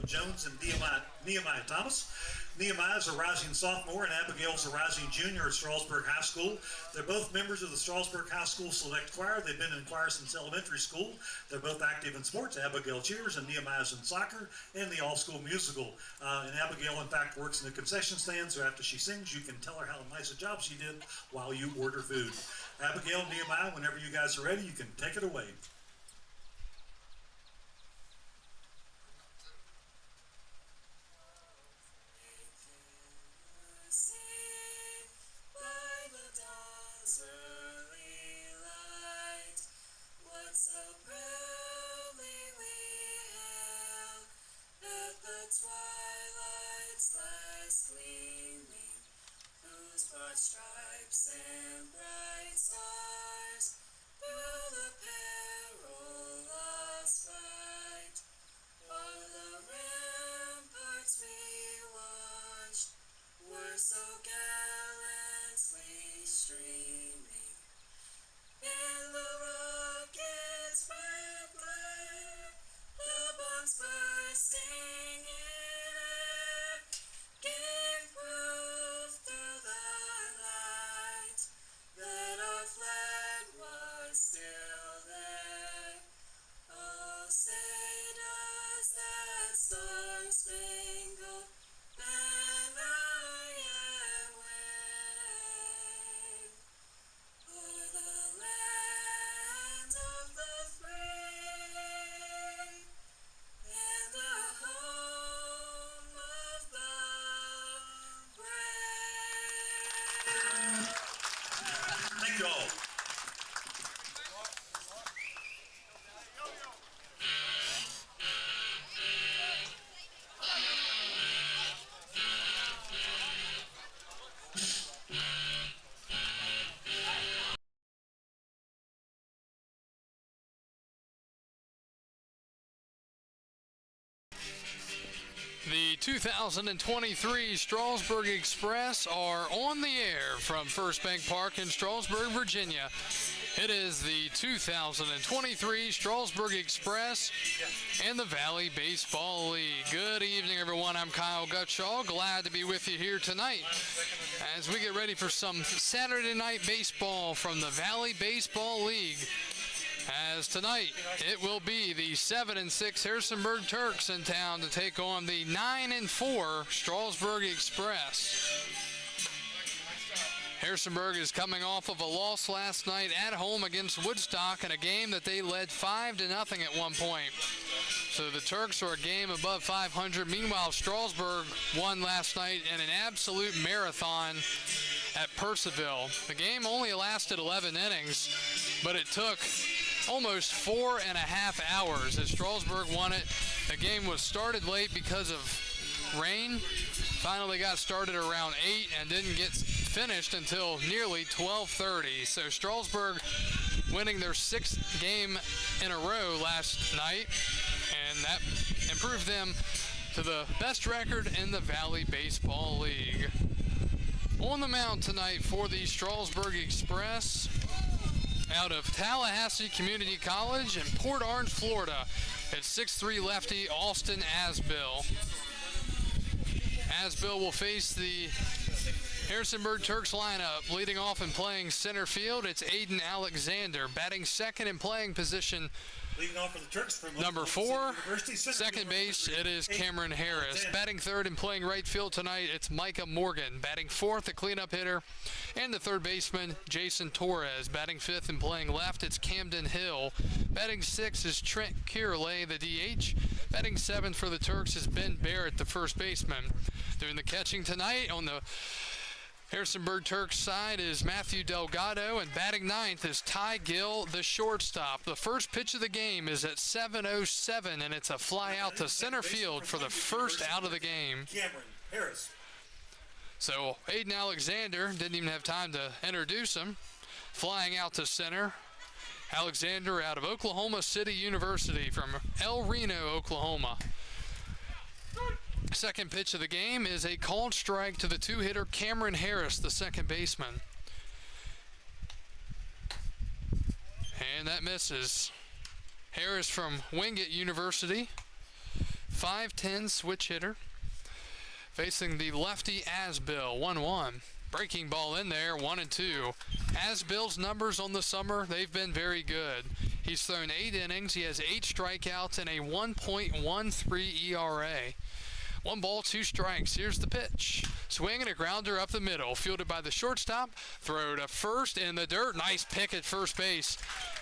Jones and Nehemiah Thomas. Nehemiah is a rising sophomore and Abigail is a rising junior at Strasburg High School. They're both members of the Strasburg High School Select Choir. They've been in choir since elementary school. They're both active in sports. Abigail cheers and Nehemiah's in soccer and the all-school musical. And Abigail, in fact, works in the concession stand, so after she sings, you can tell her how nice a job she did while you order food. Abigail, Nehemiah, whenever you guys are ready, you can take it away. Stripes and bright stars through the perilous fight. O'er the ramparts we watched were so gallantly streaming, and the rockets' bright glare, the bombs bursting in air, gave proof through the that our flag was still there. Oh, say does that star-spangled banner yet wave o'er the land of the free and the home of the brave? Thank you all. The 2023 Strasburg Express are on the air from First Bank Park in Strasburg, Virginia. It is the 2023 Strasburg Express and the Valley Baseball League. Good evening, everyone. I'm Kyle Gutshaw. Glad to be with you here tonight as we get ready for some Saturday night baseball from the Valley Baseball League. As tonight, it will be the 7-6 Harrisonburg Turks in town to take on the 9-4 Strasburg Express. Harrisonburg is coming off of a loss last night at home against Woodstock in a game that they led 5-0 at one point. So the Turks are a game above 500. Meanwhile, Strasburg won last night in an absolute marathon at Percival. The game only lasted 11 innings, but it took almost 4.5 hours as Strasburg won it. The game was started late because of rain. Finally got started around 8 and didn't get finished until nearly 12:30. So Strasburg winning their 6th game in a row last night, and that improved them to the best record in the Valley Baseball League. On the mound tonight for the Strasburg Express, out of Tallahassee Community College in Port Orange, Florida, it's 6'3" lefty Austin Asbill. Asbill will face the Harrisonburg Turks lineup. Leading off and playing center field, it's Aiden Alexander. Batting second and playing position, Leading off for the Turks from number Oklahoma 4. City University, center Second field, base, number it is 8, Cameron Harris. Alexander. Batting third and playing right field tonight, it's Micah Morgan. Batting fourth, the cleanup hitter, and the third baseman, Jason Torres. Batting fifth and playing left, it's Camden Hill. Batting sixth is Trent Kirley, the DH. Batting seventh for the Turks is Ben Barrett, the first baseman. Doing the catching tonight on the Harrisonburg Turks side is Matthew Delgado, and batting ninth is Ty Gill, the shortstop. The first pitch of the game is at 7:07, and it's a fly out to center field for the first out of the game. Cameron Harris. So Aiden Alexander didn't even have time to introduce him. Flying out to center. Alexander out of Oklahoma City University from El Reno, Oklahoma. Second pitch of the game is a called strike to the two-hitter Cameron Harris, the second baseman. And that misses. Harris from Wingate University, 5'10" switch hitter, facing the lefty Asbill, 1-1. Breaking ball in there, 1-2. Asbill's numbers on the summer, they've been very good. He's thrown 8 innings. He has 8 strikeouts and a 1.13 ERA. 1 ball, 2 strikes. Here's the pitch. Swing and a grounder up the middle. Fielded by the shortstop. Throw to first in the dirt. Nice pick at first base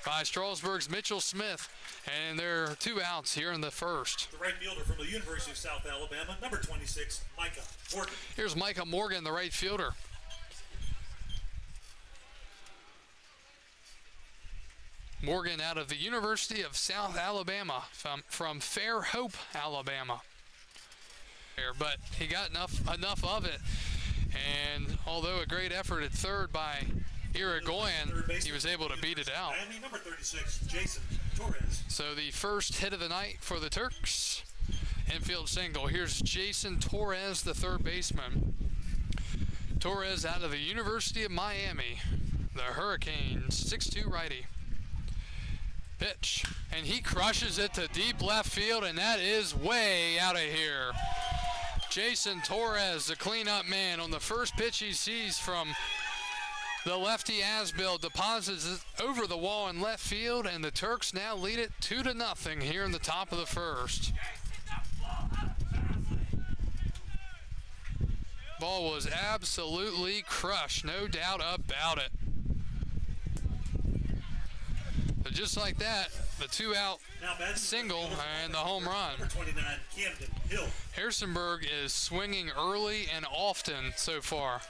by Strasburg's Mitchell Smith. And there are 2 outs here in the first. The right fielder from the University of South Alabama, number 26, Micah Morgan. Here's Micah Morgan, the right fielder. Morgan out of the University of South Alabama from Fairhope, Alabama. But he got enough of it, and although a great effort at third by Irigoyen, he was able to beat it out. Miami, number 36, Jason Torres. So the first hit of the night for the Turks, infield single. Here's Jason Torres, the third baseman. Torres out of the University of Miami, the Hurricanes, 6'2" righty. Pitch, and he crushes it to deep left field, and that is way out of here. Jason Torres, the cleanup man, on the first pitch he sees from the lefty Asbill, deposits it over the wall in left field, and the Turks now lead it 2-0 here in the top of the first. Ball was absolutely crushed, no doubt about it. But just like that, the 2-out single and the home run. Number 29, Camden Hill. Harrisonburg is swinging early and often so far.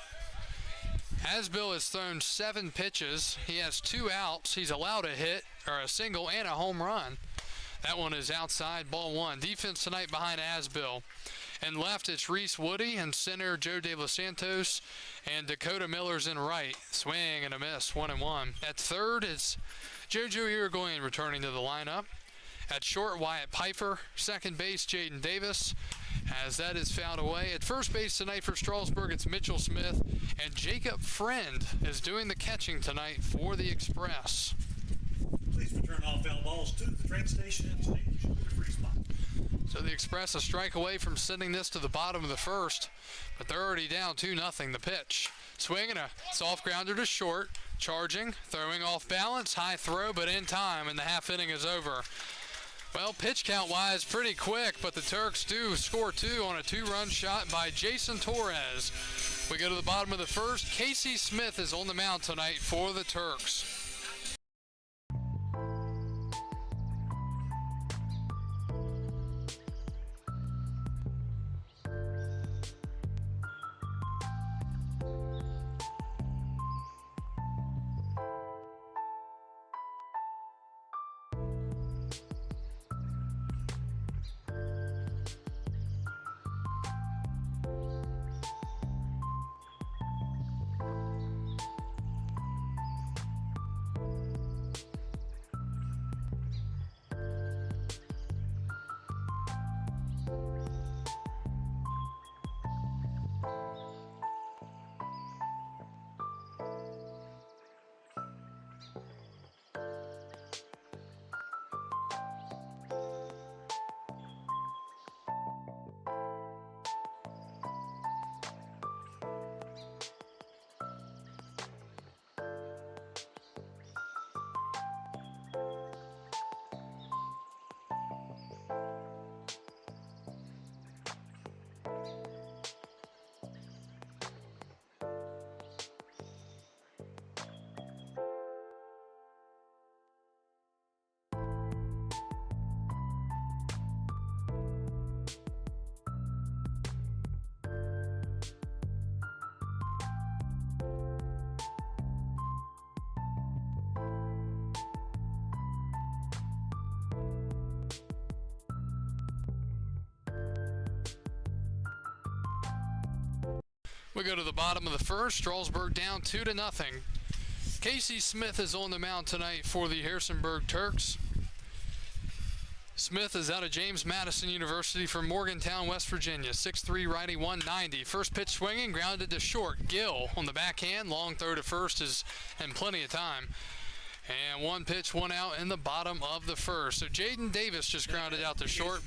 Asbill has thrown 7 pitches. He has 2 outs. He's allowed a hit, or a single, and a home run. That one is outside, ball 1. Defense tonight behind Asbill. And left, it's Reese Woody, and center, Joe De Los Santos, and Dakota Miller's in right. Swing and a miss, 1-1. At third, it's JoJo Irigoyen returning to the lineup. At short, Wyatt Pfeiffer. Second base, Jaden Davis, as that is fouled away. At first base tonight for Strasburg, it's Mitchell Smith, and Jacob Friend is doing the catching tonight for the Express. Please return all foul balls to the train station and change to the free spot. So the Express a strike away from sending this to the bottom of the first, but they're already down 2-0. The pitch. Swing and a soft grounder to short. Charging, throwing off balance, high throw, but in time, and the half inning is over. Well, pitch count wise, pretty quick, but the Turks do score two on a two-run shot by Jason Torres. We go to the bottom of the first. Casey Smith is on the mound tonight for the Turks. We go to the bottom of the first. Strasburg down 2-0. Casey Smith is on the mound tonight for the Harrisonburg Turks. Smith is out of James Madison University from Morgantown, West Virginia. 6'3", righty, 190. First pitch swinging, grounded to short. Gill on the backhand. Long throw to first is and plenty of time. And one pitch, one out in the bottom of the first. So Jaden Davis just grounded out to short.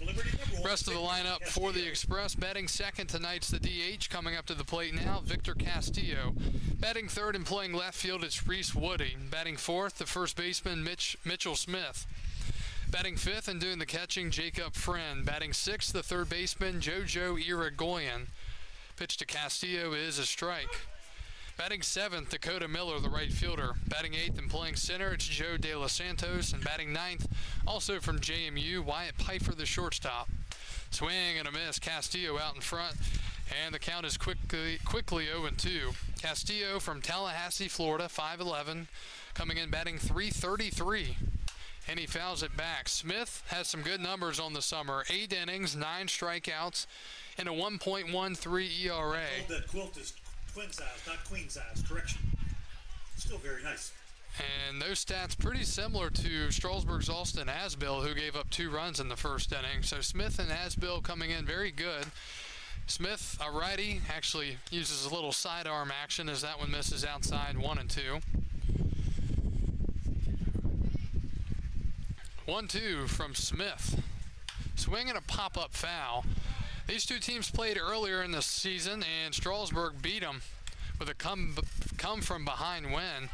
Rest of the lineup for the Express. Batting second tonight's the DH. Coming up to the plate now, Victor Castillo. Batting third and playing left field, it's Reese Woody. Batting fourth, the first baseman, Mitchell Smith. Batting fifth and doing the catching, Jacob Friend. Batting sixth, the third baseman, Jojo Irigoyen. Pitch to Castillo is a strike. Batting seventh, Dakota Miller, the right fielder. Batting eighth and playing center, it's Joe De Los Santos. And batting ninth, also from JMU, Wyatt Pfeiffer, the shortstop. Swing and a miss, Castillo out in front. And the count is quickly 0-2. Castillo from Tallahassee, Florida, 5'11", coming in batting .333. And he fouls it back. Smith has some good numbers on the summer. 8 innings, 9 strikeouts, and a 1.13 ERA. That quilt is twin size, not queen size. Correction. Still very nice. And those stats pretty similar to Strasburg's Austin Asbill, who gave up 2 runs in the first inning. So Smith and Asbill coming in very good. Smith, a righty, actually uses a little sidearm action as that one misses outside 1-2. 1-2 from Smith. Swing and a pop-up foul. These two teams played earlier in the season, and Strasburg beat them with a come-from-behind win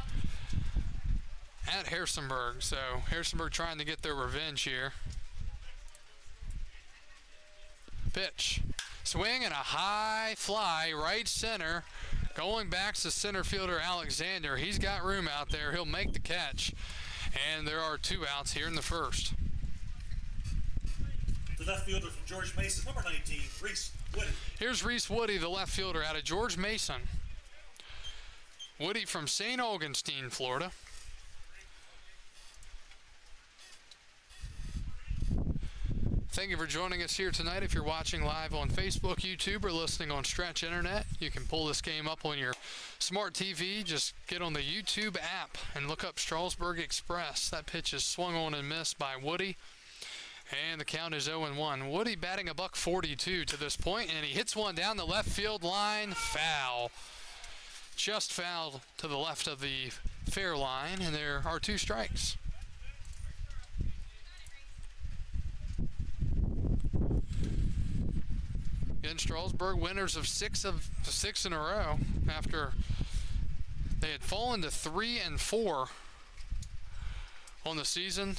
at Harrisonburg. So Harrisonburg trying to get their revenge here. Pitch. Swing and a high fly, right center. Going back to center fielder Alexander. He's got room out there. He'll make the catch. And there are 2 outs here in the first. The left fielder from George Mason, number 19, Reese Woody. Here's Reese Woody, the left fielder out of George Mason. Woody from St. Augustine, Florida. Thank you for joining us here tonight. If you're watching live on Facebook, YouTube, or listening on Stretch Internet, you can pull this game up on your smart TV. Just get on the YouTube app and look up Strasburg Express. That pitch is swung on and missed by Woody. And the count is 0-1. Woody batting a .142 to this point, and he hits one down the left field line. Foul. Just fouled to the left of the fair line, and there are 2 strikes. Again, Strasburg winners of 6 in a row after they had fallen to 3-4 on the season.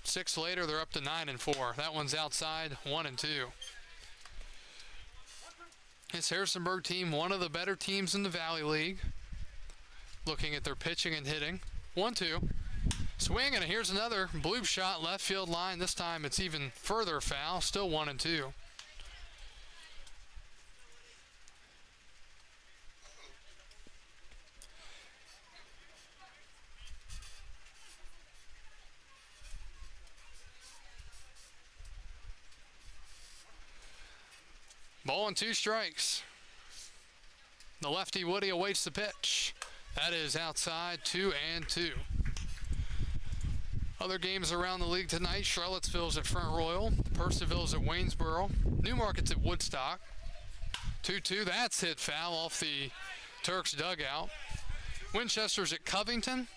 6 later, they're up to 9-4. That one's outside, 1-2. This Harrisonburg team, one of the better teams in the Valley League. Looking at their pitching and hitting. 1-2. Swing, and here's another bloop shot, left field line. This time it's even further foul, still 1-2. Ball and 2 strikes. The lefty Woody awaits the pitch. That is outside, 2-2. Other games around the league tonight: Charlottesville's at Front Royal, Percival's at Waynesboro, Newmarket's at Woodstock. 2-2, that's hit foul off the Turks dugout. Winchester's at Covington,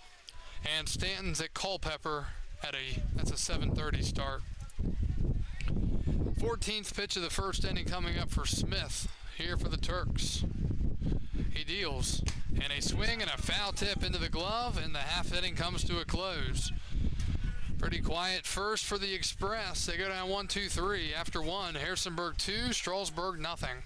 and Stanton's at Culpeper that's a 7:30 start. 14th pitch of the first inning coming up for Smith here for the Turks. He deals, and a swing and a foul tip into the glove, and the half inning comes to a close. Pretty quiet first for the Express. They go down 1-2-3 after 1. Harrisonburg 2, Strasburg nothing.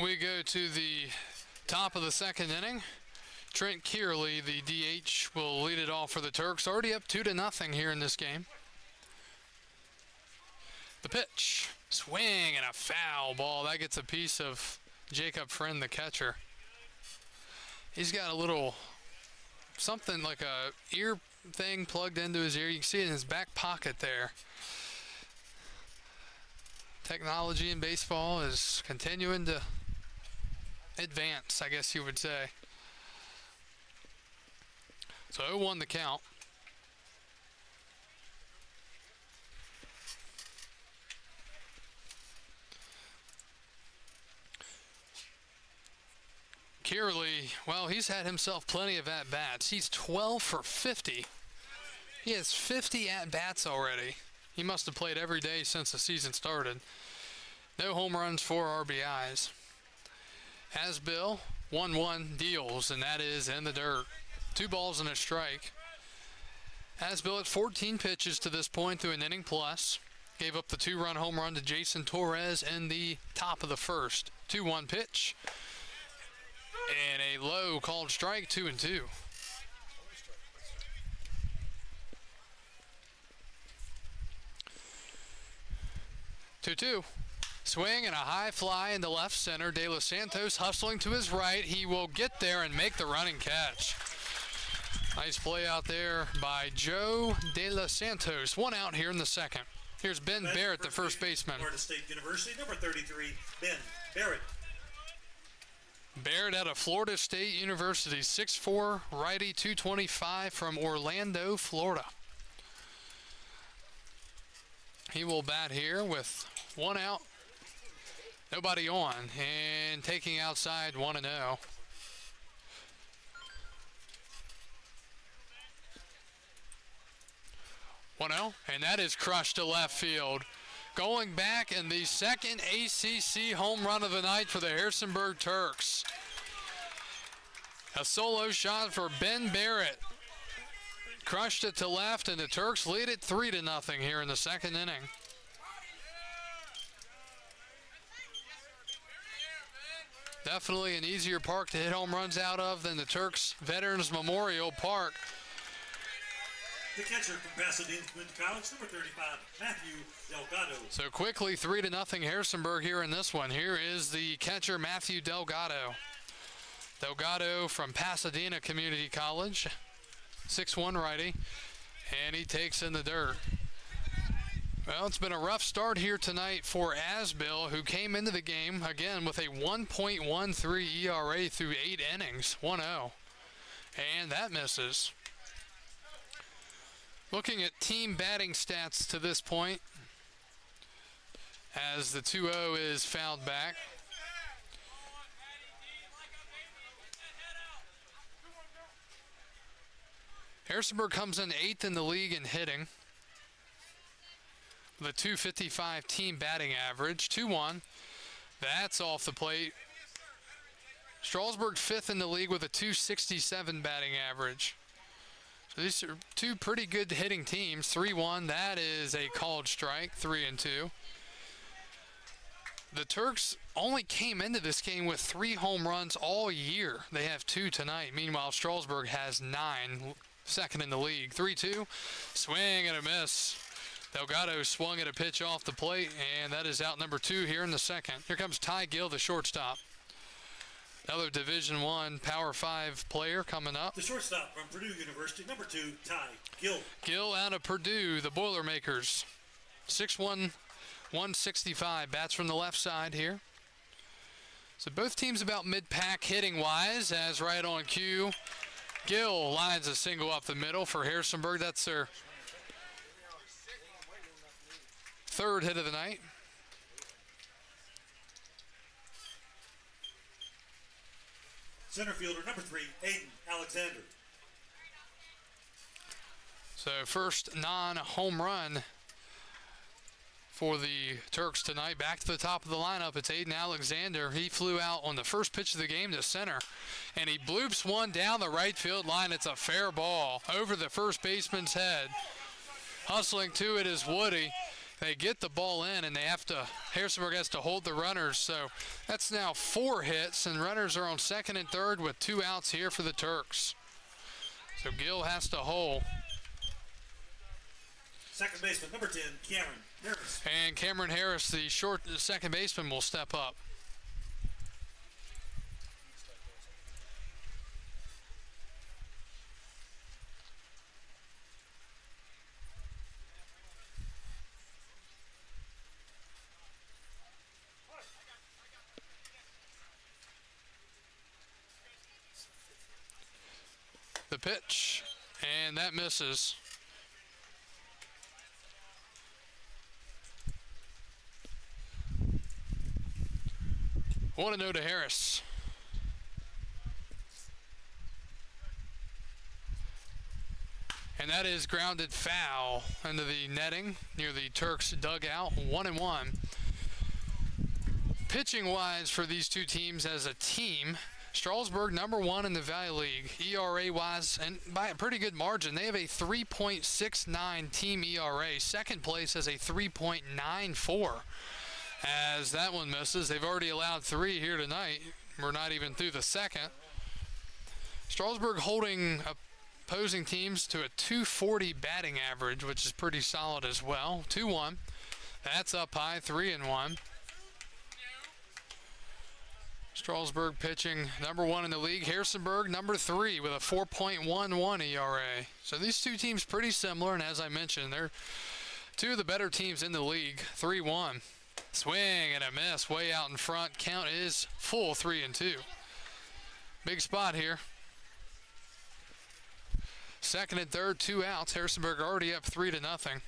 We go to the top of the second inning. Trent Kearley, the DH, will lead it off for the Turks. Already up 2-0 here in this game. The pitch, swing, and a foul ball. That gets a piece of Jacob Friend, the catcher. He's got a little something like a ear thing plugged into his ear. You can see it in his back pocket there. Technology in baseball is continuing to advance, I guess you would say. So 0-1 the count. Kearley, well, he's had himself plenty of at-bats. He's 12 for 50. He has 50 at-bats already. He must have played every day since the season started. No home runs, 4 RBIs. Asbill, 1-1 deals, and that is in the dirt. 2 balls and a strike. Asbill at 14 pitches to this point through an inning plus. Gave up the 2-run home run to Jason Torres in the top of the first. 2-1 pitch. And a low called strike, 2-2. Two. Swing and a high fly into left center. De Los Santos hustling to his right. He will get there and make the running catch. Nice play out there by Joe De Los Santos. 1 out here in the second. Here's Ben Barrett, the first baseman. Florida State University, number 33, Ben Barrett. Barrett out of Florida State University, 6'4", righty, 225 from Orlando, Florida. He will bat here with 1 out, nobody on, and taking outside 1-0. And that is crushed to left field. Going back in the second ACC home run of the night for the Harrisonburg Turks. A solo shot for Ben Barrett. Crushed it to left, and the Turks lead it 3-0 here in the second inning. Definitely an easier park to hit home runs out of than the Turks Veterans Memorial Park. The catcher from Pasadena Community College, number 35, Matthew Delgado. So quickly 3-0 Harrisonburg here in this one. Here is the catcher, Matthew Delgado. Delgado from Pasadena Community College, 6'1" righty, and he takes in the dirt. Well, it's been a rough start here tonight for Asbill, who came into the game, again, with a 1.13 ERA through 8 innings, 1-0. And that misses. Looking at team batting stats to this point, as the 2-0 is fouled back. Harrisonburg comes in 8th in the league in hitting, with a .255 team batting average, 2-1. That's off the plate. Strasburg 5th in the league with a .267 batting average. So these are two pretty good hitting teams. 3-1, that is a called strike, 3-2. The Turks only came into this game with 3 home runs all year. They have 2 tonight. Meanwhile, Strasburg has 9, second in the league. 3-2, swing and a miss. Delgado swung at a pitch off the plate, and that is out number 2 here in the second. Here comes Ty Gill, the shortstop. Another Division I Power 5 player coming up. The shortstop from Purdue University, number 2, Ty Gill. Gill out of Purdue, the Boilermakers. 6'1", 165, bats from the left side here. So both teams about mid-pack hitting-wise, as right on cue. Gill lines a single up the middle for Harrisonburg. That's their 3rd hit of the night. Center fielder, number 3, Aiden Alexander. So first non-home run for the Turks tonight. Back to the top of the lineup, it's Aiden Alexander. He flew out on the first pitch of the game to center, and he bloops one down the right field line. It's a fair ball over the first baseman's head. Hustling to it is Woody. They get the ball in, and Harrisonburg has to hold the runners. So that's now 4 hits, and runners are on second and third with 2 outs here for the Turks. So Gill has to hold. Second baseman, number 10, Cameron Harris. And Cameron Harris, the second baseman, will step up. The pitch, and that misses. 1-0 to Harris. And that is grounded foul into the netting near the Turks dugout. 1-1. Pitching-wise for these two teams as a team, Strasburg number 1 in the Valley League, ERA-wise, and by a pretty good margin. They have a 3.69 team ERA. Second place has a 3.94. As that one misses, they've already allowed 3 here tonight. We're not even through the second. Strasburg holding opposing teams to a .240 batting average, which is pretty solid as well. 2-1. That's up high, 3-1. Strasburg pitching number 1 in the league. Harrisonburg number 3 with a 4.11 ERA. So these two teams pretty similar, and as I mentioned, they're two of the better teams in the league. 3-1. Swing and a miss way out in front. Count is full, 3-2. Big spot here. Second and third, 2 outs. Harrisonburg already up 3-0.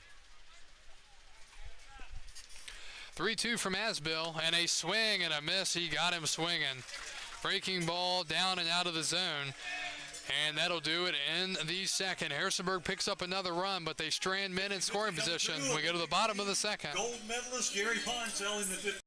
3-2 from Asbill, and a swing and a miss. He got him swinging. Breaking ball down and out of the zone. And that'll do it in the second. Harrisonburg picks up another run, but they strand men in scoring position. We go to the bottom of the second. Gold medalist Gary Ponsell in the fifth.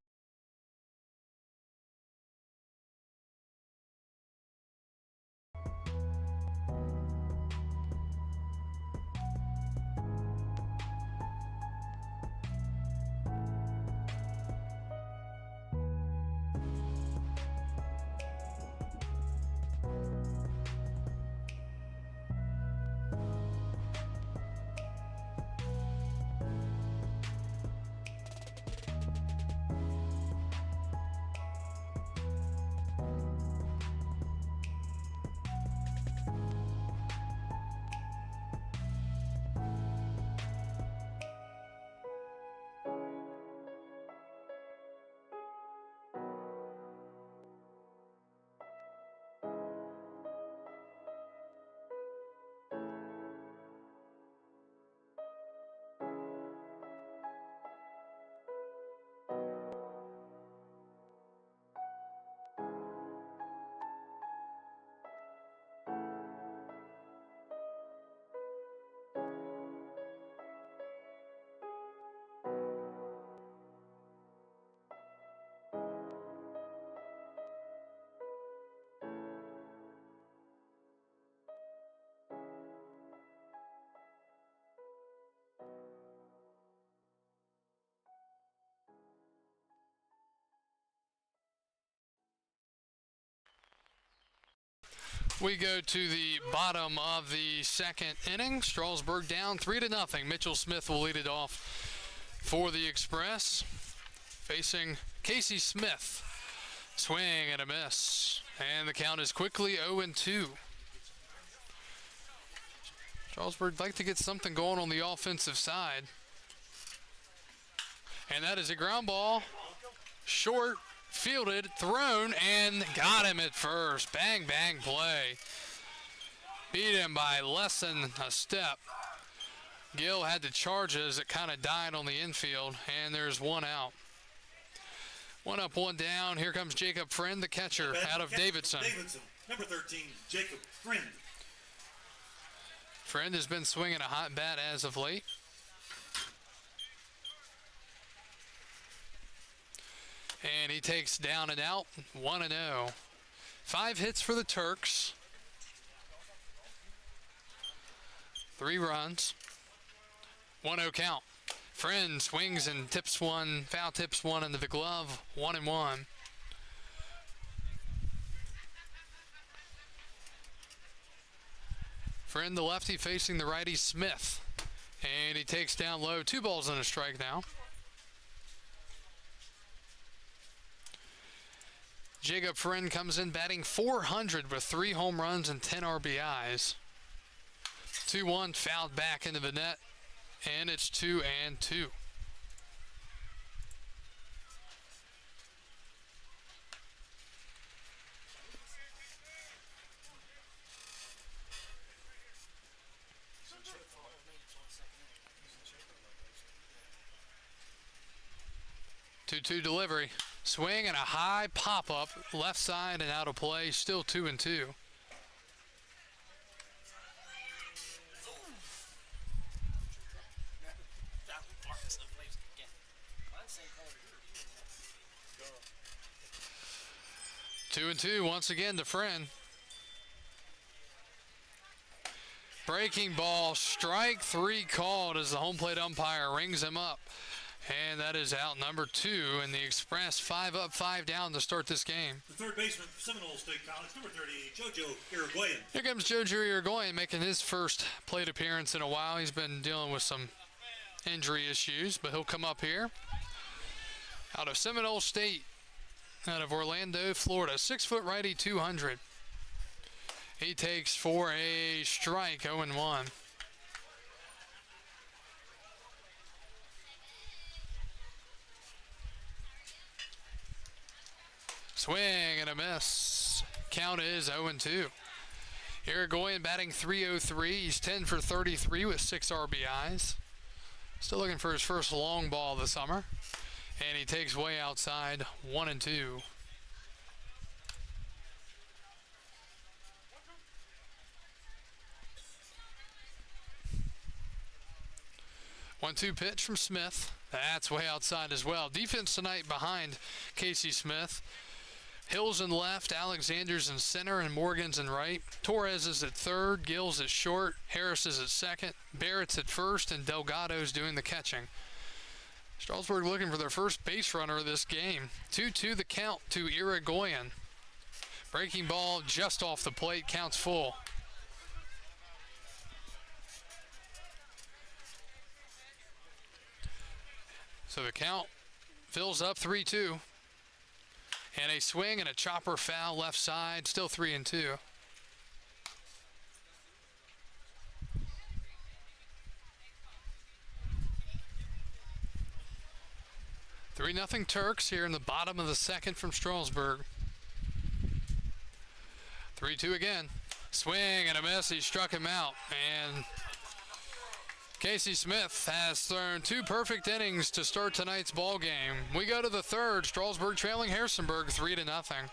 We go to the bottom of the second inning. Strasburg down 3-0. Mitchell Smith will lead it off for the Express. Facing Casey Smith. Swing and a miss. And the count is quickly 0-2. Strasburg like to get something going on the offensive side. And that is a ground ball. Short. Fielded, thrown, and got him at first. Bang, bang play. Beat him by less than a step. Gill had to charge as it kind of died on the infield, and there's one out. One up, one down. Here comes Jacob Friend, the catcher, out of Davidson. Number 13, Jacob Friend. Friend has been swinging a hot bat as of late. And he takes down and out, 1-0. 5 hits for the Turks. 3 runs. 1-0 count. Friend swings and tips one, foul tips one into the glove, 1-1. Friend, the lefty, facing the righty, Smith. And he takes down low, 2 balls and a strike now. Jacob Friend comes in batting .400 with 3 home runs and 10 RBIs. 2-1 fouled back into the net, and it's 2-2. 2-2 delivery. Swing and a high pop-up, left side and out of play, still 2-2. Two and two once again to Friend. Breaking ball, strike 3 called as the home plate umpire rings him up. And that is out number 2, and the Express 5 up, 5 down to start this game. The third baseman for Seminole State College, number 30, JoJo Irigoyen. Here comes JoJo Irigoyen making his first plate appearance in a while. He's been dealing with some injury issues, but he'll come up here. Out of Seminole State, out of Orlando, Florida, 6-foot righty, 200. He takes for a strike, 0-1. Swing and a miss. Count is 0-2. Irigoyen batting .303. He's 10 for 33 with 6 RBIs. Still looking for his first long ball of the summer. And he takes way outside, 1-2. 1-2 pitch from Smith. That's way outside as well. Defense tonight behind Casey Smith. Hill's in left, Alexander's in center, and Morgan's in right. Torres is at third, Gills at short, Harris is at second, Barrett's at first, and Delgado's doing the catching. Strasburg looking for their first base runner of this game. 2-2 the count to Irigoyen. Breaking ball just off the plate, counts full. So the count fills up 3-2. And a swing and a chopper foul left side, still 3-2. Three 0 Turks here in the bottom of the second from Strasburg. 3-2 again. Swing and a miss. He struck him out. And Casey Smith has thrown 2 perfect innings to start tonight's ball game. We go to the third. Strasburg trailing Harrisonburg 3-0.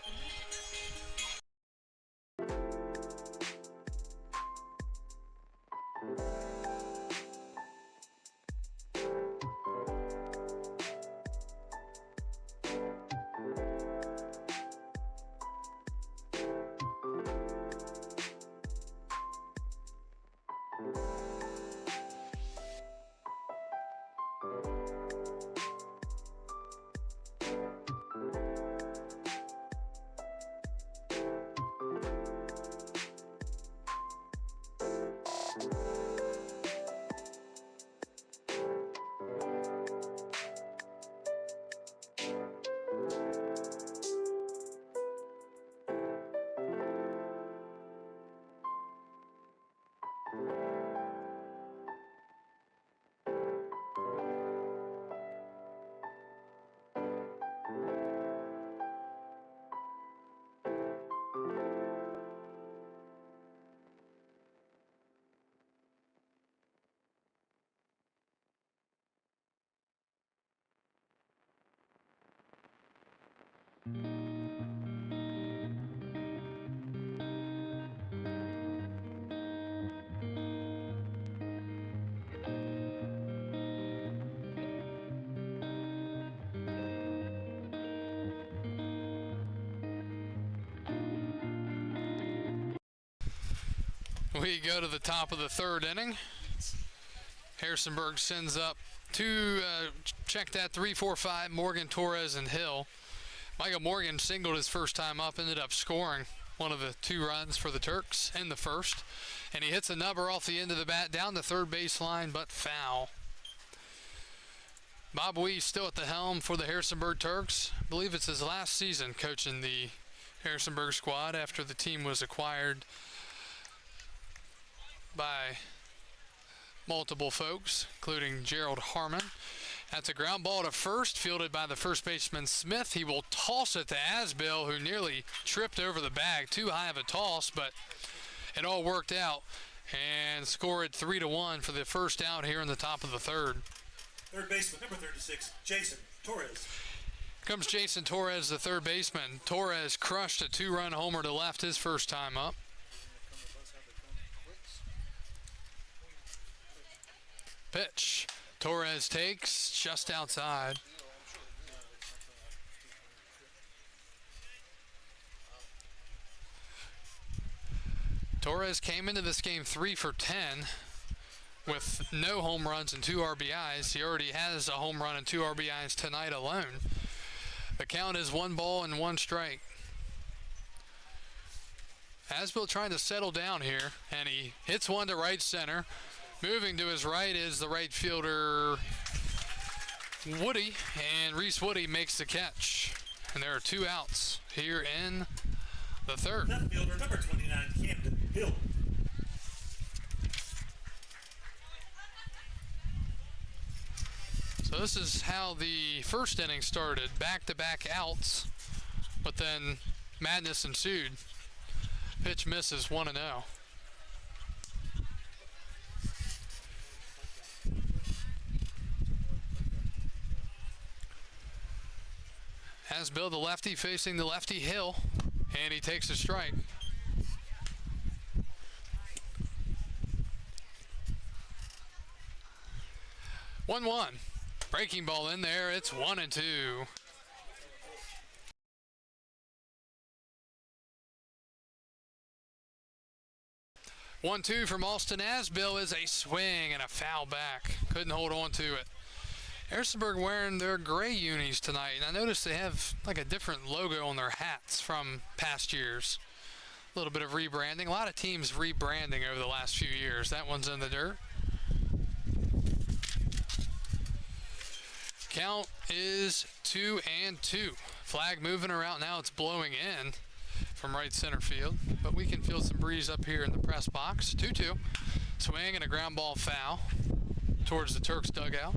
We go to the top of the third inning. Harrisonburg sends up check that 3-4-5, Morgan, Torres, and Hill. Michael Morgan singled his first time up, ended up scoring one of the 2 runs for the Turks in the first. And he hits a number off the end of the bat down the third baseline, but foul. Bob Weiss still at the helm for the Harrisonburg Turks. I believe it's his last season coaching the Harrisonburg squad after the team was acquired by multiple folks, including Gerald Harmon. That's a ground ball to first, fielded by the first baseman Smith. He will toss it to Asbill, who nearly tripped over the bag. Too high of a toss, but it all worked out. And scored 3-1 for the first out here in the top of the third. Third baseman, number 36, Jason Torres. Comes Jason Torres, the third baseman. Torres crushed a 2-run homer to left his first time up. Pitch. Torres takes just outside. Torres came into this game 3 for 10 with no home runs and 2 RBIs. He already has a home run and 2 RBIs tonight alone. The count is 1 ball and 1 strike. Asbill trying to settle down here, and he hits one to right center. Moving to his right is the right fielder, Woody, and Reese Woody makes the catch. And there are 2 outs here in the third. Left fielder, number 29, Camden Hill. So this is how the first inning started. Back-to-back outs, but then madness ensued. Pitch misses 1-0. Asbill, the lefty, facing the lefty Hill, and he takes a strike. 1-1. Breaking ball in there. It's 1-2. 1-2 from Austin Asbill is a swing and a foul back. Couldn't hold on to it. Harrisonburg wearing their gray unis tonight, and I noticed they have like a different logo on their hats from past years. A little bit of rebranding. A lot of teams rebranding over the last few years. That one's in the dirt. Count is 2-2. Flag moving around now. It's blowing in from right center field, but we can feel some breeze up here in the press box. 2-2. Swing and a ground ball foul towards the Turks dugout.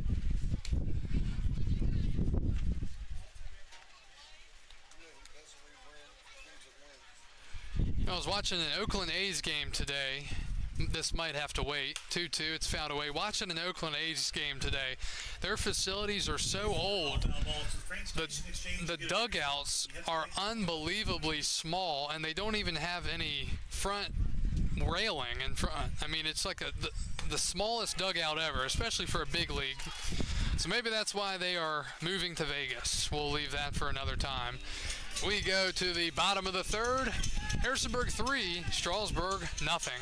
I was watching an Oakland A's game today. This might have to wait. 2-2, it's fouled away. Watching an Oakland A's game today, their facilities are so old. The dugouts are unbelievably small, and they don't even have any front railing in front. I mean, it's like the smallest dugout ever, especially for a big league. So maybe that's why they are moving to Vegas. We'll leave that for another time. We go to the bottom of the third. Harrisonburg 3, Strasburg nothing.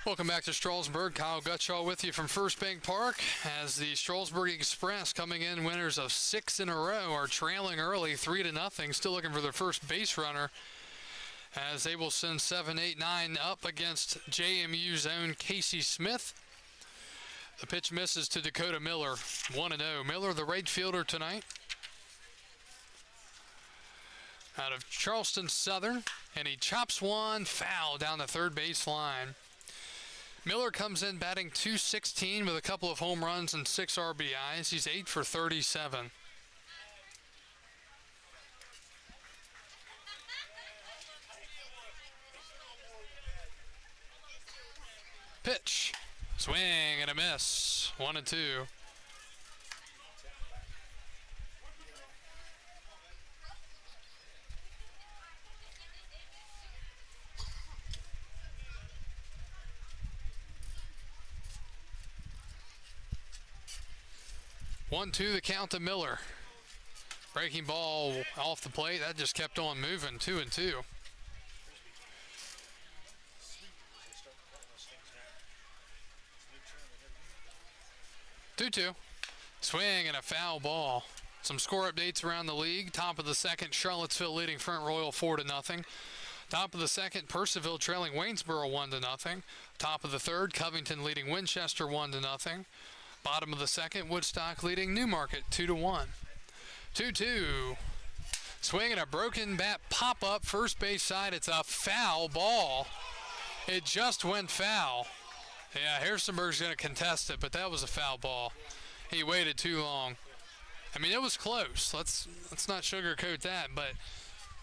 Welcome back to Strasburg. Kyle Gutschall with you from First Bank Park as the Strasburg Express, coming in winners of 6 in a row, are trailing early 3-0. Still looking for their first base runner as they will send 7, 8, 9 up against JMU's own Casey Smith. The pitch misses to Dakota Miller, 1-0. Miller, the right fielder tonight, out of Charleston Southern, and he chops one foul down the third base line. Miller comes in batting .216 with a couple of home runs and 6 RBIs. He's 8 for 37. Pitch, swing and a miss. 1-2. 1-2 the count to Miller. Breaking ball off the plate. That just kept on moving. 2-2. 2-2. Swing and a foul ball. Some score updates around the league. Top of the second, Charlottesville leading Front Royal 4-0. Top of the second, Percival trailing Waynesboro 1-0. Top of the third, Covington leading Winchester 1-0. Bottom of the second, Woodstock leading Newmarket 2-1. 2-2. Swing and a broken bat pop up first base side. It's a foul ball. It just went foul. Yeah, Harrisonburg's going to contest it, but that was a foul ball. He waited too long. I mean, it was close. Let's not sugarcoat that, but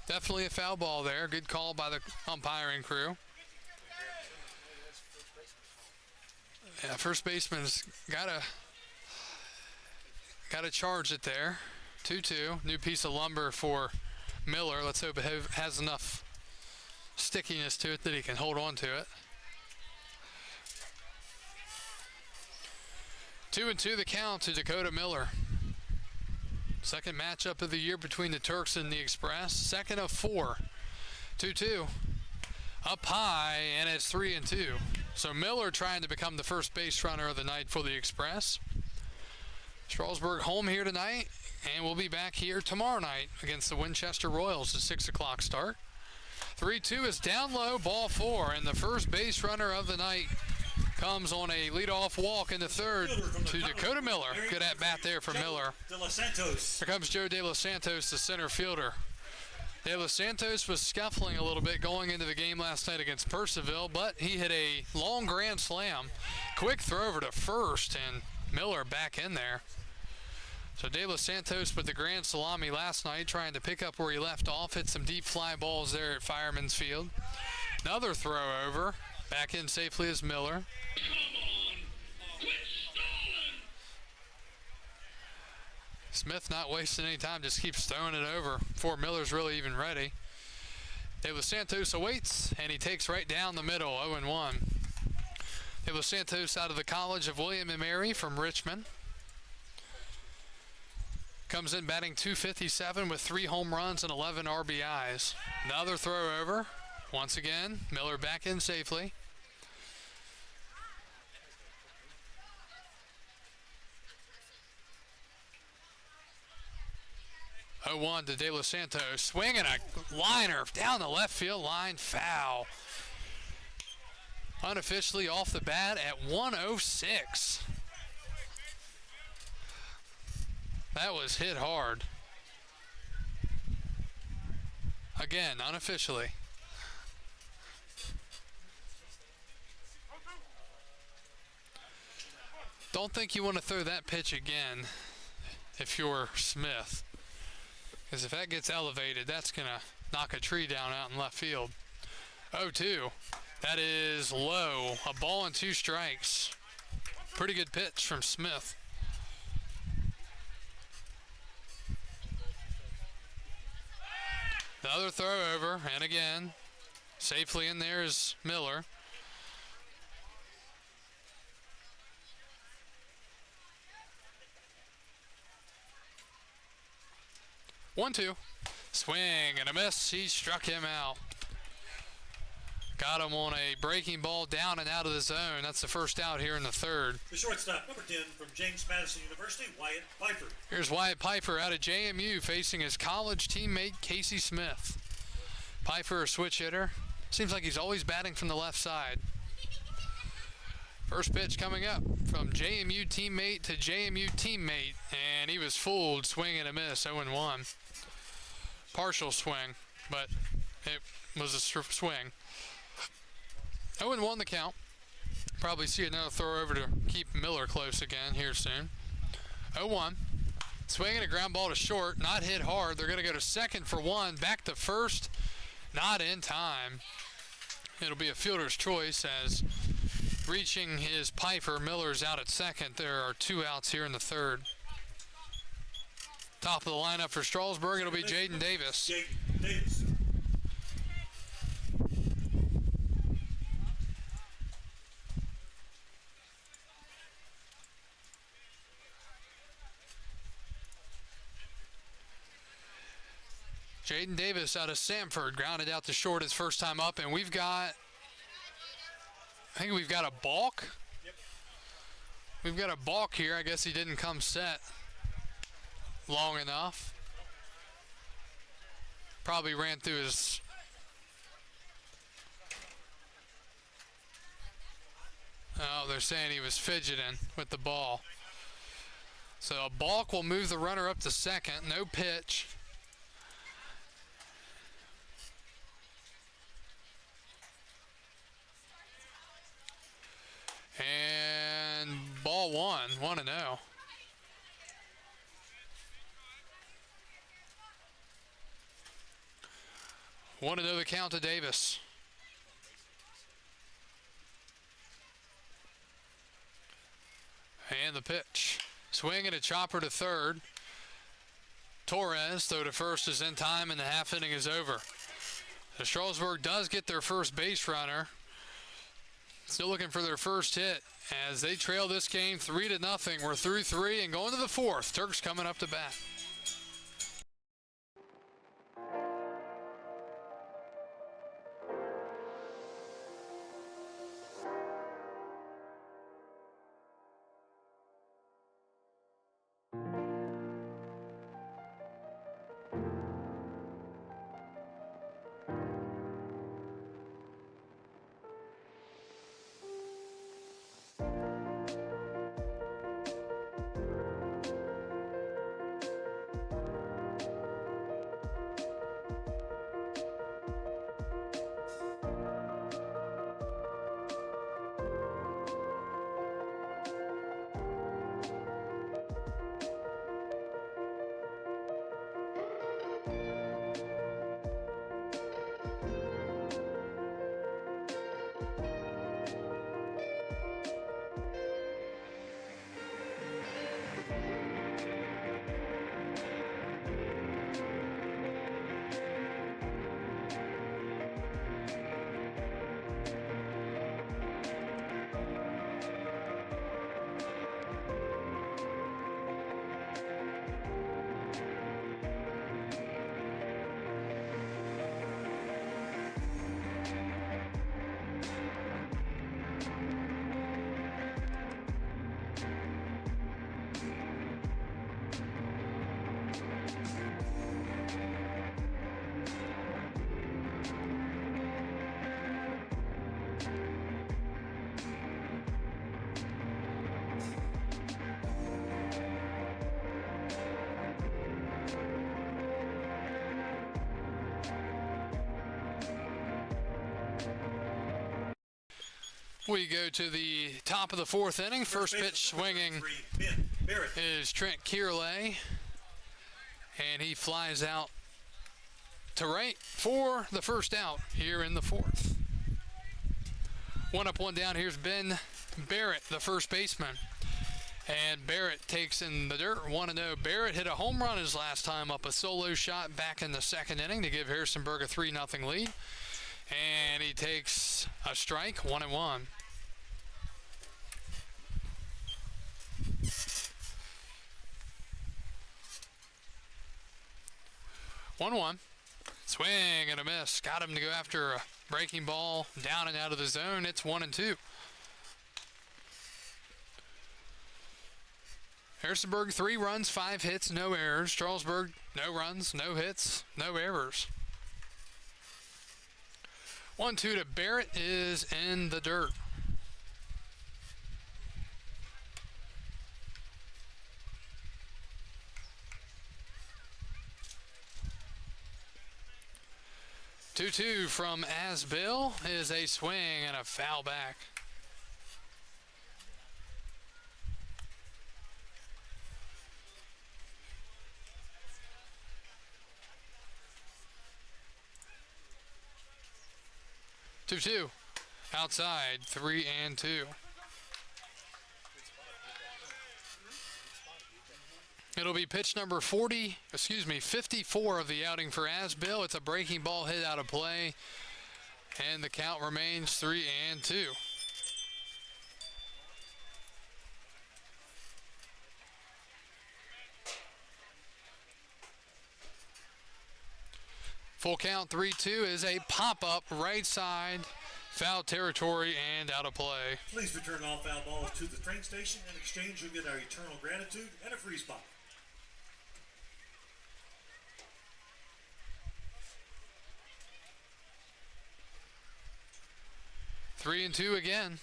definitely a foul ball there. Good call by the umpiring crew. Yeah, first baseman's gotta charge it there. 2-2. New piece of lumber for Miller. Let's hope it has enough stickiness to it that he can hold on to it. 2-2 the count to Dakota Miller. Second matchup of the year between the Turks and the Express. Second of 4. 2-2. Up high, and it's 3-2. So Miller trying to become the first base runner of the night for the Express. Strasburg home here tonight, and we'll be back here tomorrow night against the Winchester Royals at 6 o'clock start. 3-2 is down low, ball 4, and the first base runner of the night comes on a leadoff walk in the third to Dakota Miller. Good at bat there for Miller. Here comes Joe De Los Santos, the center fielder. De Los Santos was scuffling a little bit going into the game last night against Percival, but he hit a long grand slam. Quick throw over to first, and Miller back in there. So De Los Santos with the grand salami last night, trying to pick up where he left off. Hit some deep fly balls there at Fireman's Field. Another throw over. Back in safely is Miller. Smith not wasting any time, just keeps throwing it over before Miller's really even ready. De Los Santos awaits, and he takes right down the middle, 0-1. De Los Santos out of the College of William & Mary from Richmond. Comes in batting .257 with 3 home runs and 11 RBIs. Another throw over. Once again, Miller back in safely. .0-1 to De Los Santos. Swinging a liner down the left field line. Foul. Unofficially off the bat at 106. That was hit hard. Again, unofficially. Don't think you want to throw that pitch again if you're Smith. Because if that gets elevated, that's going to knock a tree down out in left field. 0-2. That is low. A ball and 2 strikes. Pretty good pitch from Smith. The other throw over, and again, safely in there is Miller. One-two. Swing and a miss. He struck him out. Got him on a breaking ball down and out of the zone. That's the first out here in the third. The shortstop, number 10, from James Madison University, Wyatt Piper. Here's Wyatt Piper out of JMU facing his college teammate Casey Smith. Piper, a switch hitter. Seems like he's always batting from the left side. First pitch coming up from JMU teammate to JMU teammate, and he was fooled. Swing and a miss, 0-1. Partial swing, but it was a swing. 0-1 the count. Probably see another throw over to keep Miller close again here soon. 0-1. Swinging a ground ball to short, not hit hard. They're going to go to second for 1. Back to first, not in time. It'll be a fielder's choice as reaching is Piper. Miller's out at second. There are 2 outs here in the third. Top of the lineup for Strasburg, it'll be Jaden Davis. Jaden Davis. Jaden Davis out of Samford, grounded out to short his first time up, and we've got, I think we've got a balk. Yep. We've got a balk here. I guess he didn't come set long enough. Probably ran through his oh, they're saying he was fidgeting with the ball. So a balk will move the runner up to second. No pitch. And ball 1-0. One to know the count to Davis. And the pitch. Swing and a chopper to third. Torres, throw to first, is in time, and the half inning is over. So Strasburg does get their first base runner. Still looking for their first hit as they trail this game 3-0. We're through 3 and going to the 4th. Turks coming up to bat. We go to the top of the 4th inning. First pitch swinging is Trent Kierley, and he flies out to right for the first out here in the 4th. 1 up, 1 down. Here's Ben Barrett, the first baseman. And Barrett takes in the dirt, 1-0. Barrett hit a home run his last time up, a solo shot back in the 2nd inning to give Harrisonburg a 3-0 lead. And he takes a strike, 1-1. One. Swing and a miss. Got him to go after a breaking ball down and out of the zone. It's 1-2. Harrisonburg, 3 runs, 5 hits, no errors. Strasburg, no runs, no hits, no errors. 1-2 to Barrett is in the dirt. Two from Asbill is a swing and a foul back. Two outside, 3-2. It'll be pitch number 54 of the outing for Asbill. It's a breaking ball hit out of play, and the count remains 3-2. Full count, 3-2 is a pop-up right side, foul territory, and out of play. Please return all foul balls to the train station. In exchange, you'll get our eternal gratitude and a free spot. 3-2 again.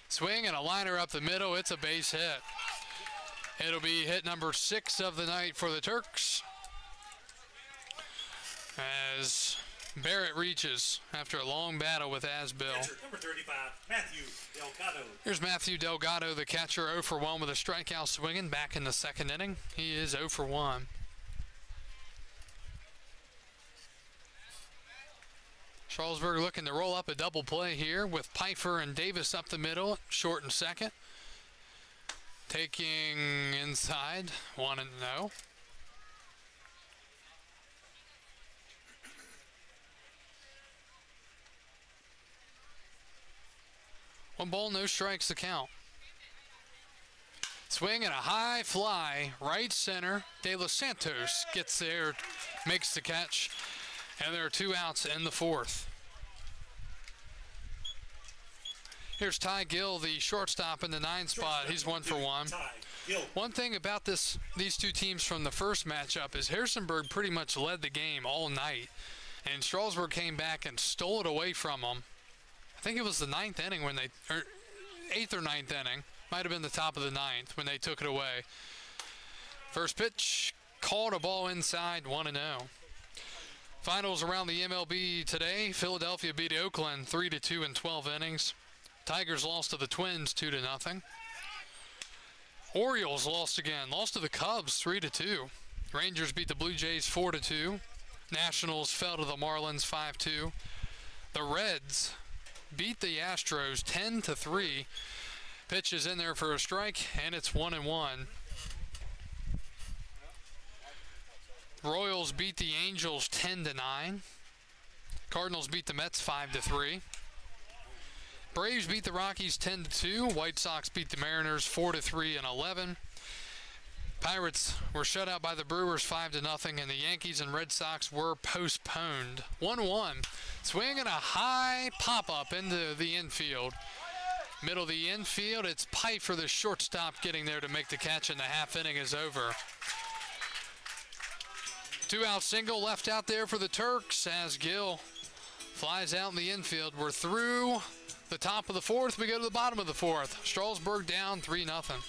Swing and a liner up the middle. It's a base hit. It'll be hit number 6 of the night for the Turks, as Barrett reaches after a long battle with Asbill. Catcher, number 35, Matthew Delgado. Here's Matthew Delgado, the catcher, 0 for 1 with a strikeout swinging back in the 2nd inning. He is 0 for 1. Strasburg looking to roll up a double play here with Pfeiffer and Davis up the middle, short and second. Taking inside, 1-0. One ball, no strikes to count. Swing and a high fly, right center. De Los Santos gets there, makes the catch, and there are 2 outs in the 4th. Here's Ty Gill, the shortstop in the 9 spot. He's 1 for 1. One thing about these two teams from the first matchup is Harrisonburg pretty much led the game all night, and Strasburg came back and stole it away from them. I think it was the 9th inning when or 8th or 9th inning. Might have been the top of the 9th when they took it away. First pitch, called a ball inside, 1-0. Finals around the MLB today. Philadelphia beat Oakland 3-2 in 12 innings. Tigers lost to the Twins 2-0. Orioles lost again. Lost to the Cubs 3-2. Rangers beat the Blue Jays 4-2. Nationals fell to the Marlins 5-2. The Reds beat the Astros 10-3. Pitch is in there for a strike, and it's 1-1. Royals beat the Angels 10-9. Cardinals beat the Mets 5-3. Braves beat the Rockies 10-2. White Sox beat the Mariners 4-3 and 11. Pirates were shut out by the Brewers 5-0, and the Yankees and Red Sox were postponed. 1-1. Swing and a high pop-up into the infield. Middle of the infield, it's Pfeiffer, the shortstop, getting there to make the catch, and the half inning is over. 2-out single left out there for the Turks as Gill flies out in the infield. We're through the top of the 4th. We go to the bottom of the 4th. Strasburg down 3-0.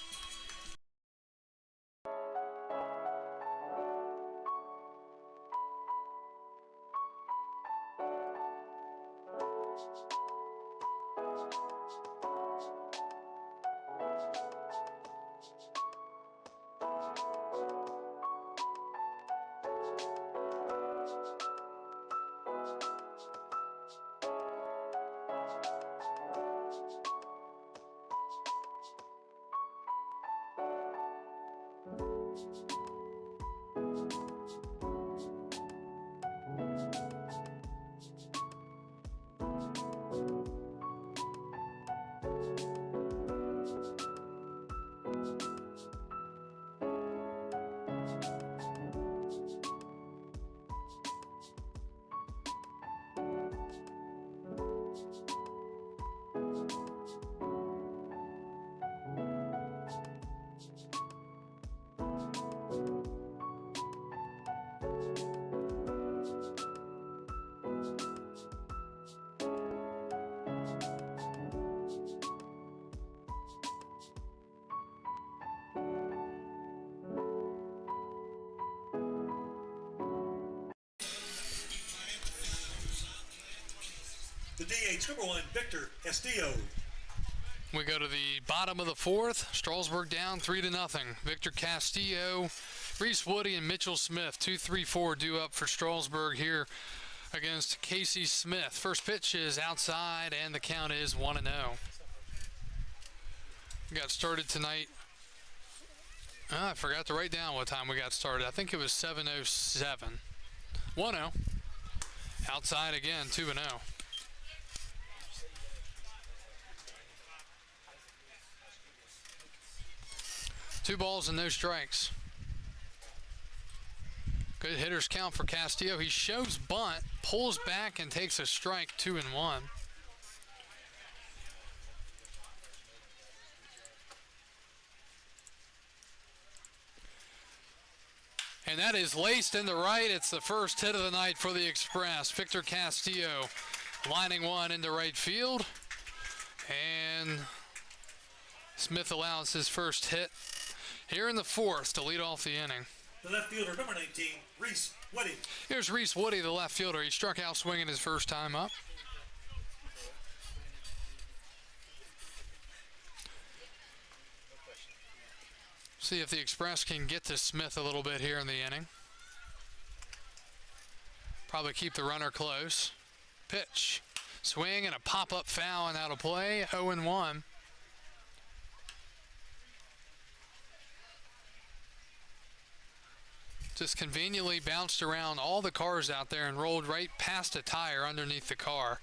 The DH, number 1, Victor Castillo. We go to the bottom of the 4th. Strasburg down 3-0. Victor Castillo, Reese Woody, and Mitchell Smith. 2-3-4 due up for Strasburg here against Casey Smith. First pitch is outside, and the count is 1-0. We got started tonight. I forgot to write down what time we got started. I think it was 7:07. 1-0. Outside again, 2-0. Two balls and no strikes. Good hitter's count for Castillo. He shows bunt, pulls back, and takes a strike, 2-1. And that is laced into right. It's the first hit of the night for the Express. Victor Castillo lining one into right field. And Smith allows his first hit here in the 4th to lead off the inning. The left fielder, number 19, Reese Woody. Here's Reese Woody, the left fielder. He struck out swinging his first time up. See if the Express can get to Smith a little bit here in the inning. Probably keep the runner close. Pitch. Swing and a pop-up foul and out of play. 0-1. just conveniently bounced around all the cars out there and rolled right past a tire underneath the car.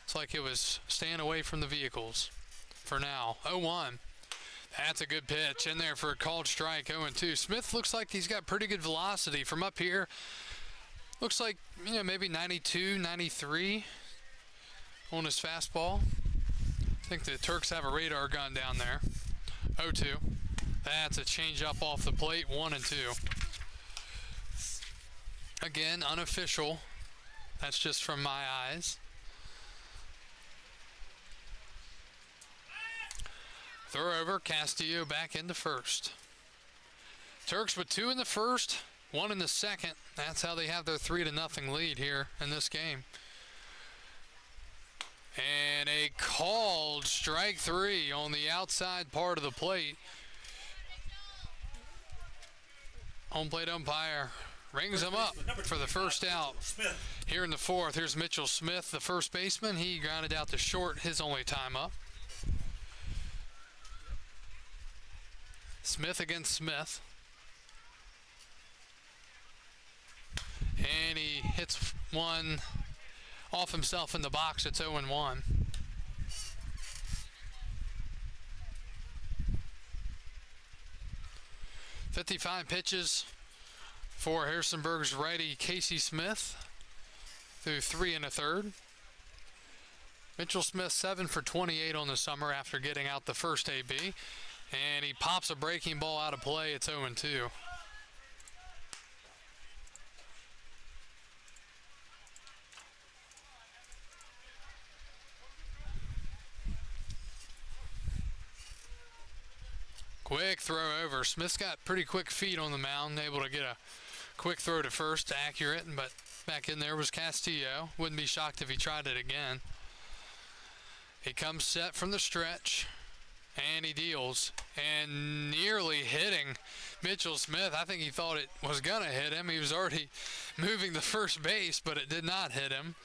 It's like it was staying away from the vehicles for now. 0-1. That's a good pitch in there for a called strike. 0-2. Smith looks like he's got pretty good velocity from up here. Looks like, maybe 92, 93 on his fastball. I think the Turks have a radar gun down there. 0-2. That's a changeup off the plate. 1-2. Again, unofficial. That's just from my eyes. Throw over, Castillo back into first. Turks with 2 in the first, 1 in the second. That's how they have their 3-0 lead here in this game. And a called strike 3 on the outside part of the plate. Home plate umpire rings him up for the first out. Here in the fourth, here's Mitchell Smith, the first baseman. He grounded out to short, his only time up. Smith against Smith. And he hits one off himself in the box. It's 0-1. .55 pitches for Harrisonburg's righty Casey Smith through 3 1/3. Mitchell Smith 7 for 28 on the summer after getting out the first AB. And he pops a breaking ball out of play. It's 0-2. Quick throw over. Smith's got pretty quick feet on the mound, able to get a quick throw to first, accurate, but back in there was Castillo. Wouldn't be shocked if he tried it again. He comes set from the stretch. And he deals, and nearly hitting Mitchell Smith. I think he thought it was going to hit him. He was already moving the first base, but it did not hit him.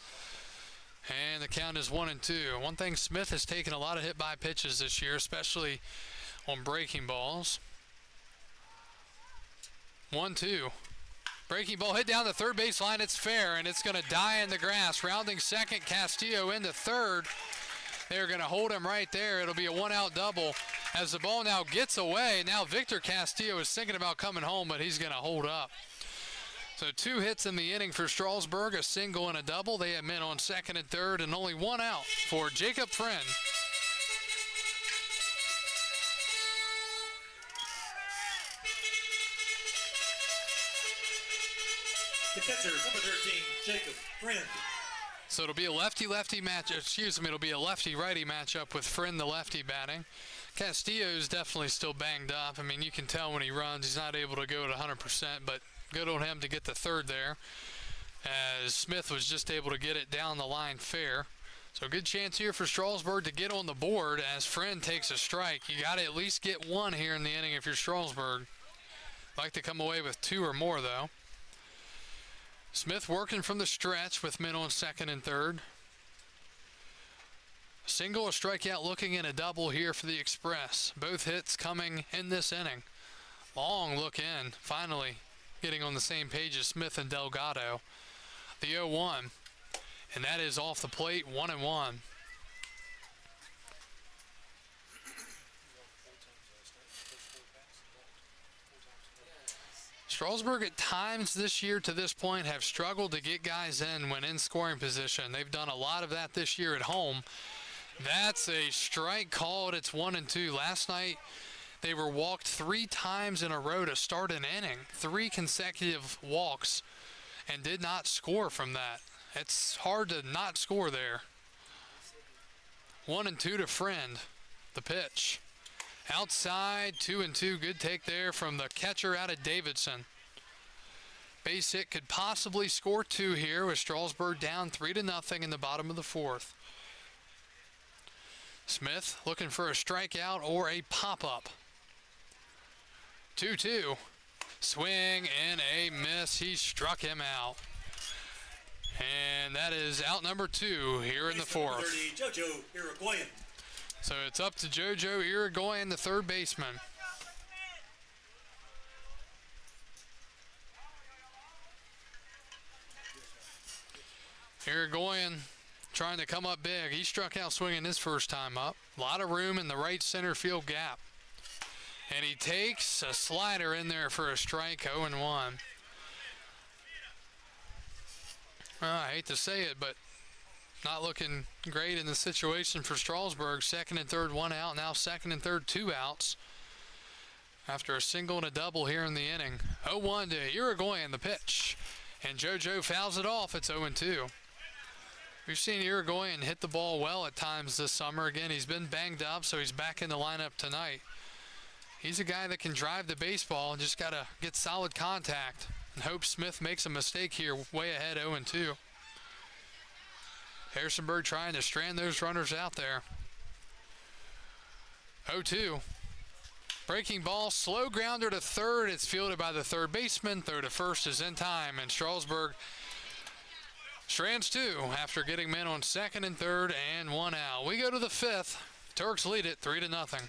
And the count is 1-2. One thing, Smith has taken a lot of hit-by pitches this year, especially on breaking balls. 1-2. Breaking ball hit down the third base line. It's fair, and it's going to die in the grass. Rounding second, Castillo into third. They're going to hold him right there. It'll be a one-out double as the ball now gets away. Now Victor Castillo is thinking about coming home, but he's going to hold up. So 2 hits in the inning for Strasburg, a single and a double. They have men on second and third, and only 1 out for Jacob Friend. The catcher, number 13, Jacob Friend. So it'll be a lefty-lefty match. It'll be a lefty-righty matchup with Friend, the lefty, batting. Castillo's definitely still banged up. I mean, you can tell when he runs, he's not able to go at 100%, but good on him to get the third there, as Smith was just able to get it down the line fair. So good chance here for Strasburg to get on the board as Friend takes a strike. You got to at least get 1 here in the inning if you're Strasburg. Like to come away with 2 or more, though. Smith working from the stretch with men on second and third. A single, a strikeout, looking in a double here for the Express. Both hits coming in this inning. Long look in, finally getting on the same page as Smith and Delgado. The 0-1, and that is off the plate, 1-1. Strasburg at times this year to this point have struggled to get guys in when in scoring position. They've done a lot of that this year at home. That's a strike called. It's 1-2. Last night they were walked 3 times in a row to start an inning. 3 consecutive walks and did not score from that. It's hard to not score there. 1-2 to Friend. The pitch. Outside, 2-2. Good take there from the catcher out of Davidson. Base hit could possibly score 2 here with Strasburg down 3-0 in the bottom of the fourth. Smith looking for a strikeout or a pop-up. 2-2. Swing and a miss. He struck him out. And that is out number 2 here in the fourth. 30, JoJo Irigoyen. So it's up to JoJo Irigoyen, the third baseman. Irigoyen trying to come up big. He struck out swinging his first time up. A lot of room in the right center field gap. And he takes a slider in there for a strike, 0-1. I hate to say it, but not looking great in the situation for Strasburg. Second and third, 1 out. Now second and third, 2 outs. After a single and a double here in the inning. 0-1 to Irigoyen, the pitch. And JoJo fouls it off. It's 0-2. We've seen Irigoyen hit the ball well at times this summer. Again, he's been banged up, so he's back in the lineup tonight. He's a guy that can drive the baseball and just got to get solid contact. And hope Smith makes a mistake here, way ahead, 0-2. Harrisonburg trying to strand those runners out there. 0-2. Breaking ball, slow grounder to third. It's fielded by the third baseman. Throw to first is in time, and Strasburg strands 2 after getting men on second and third and 1 out. We go to the 5th. Turks lead it 3-0.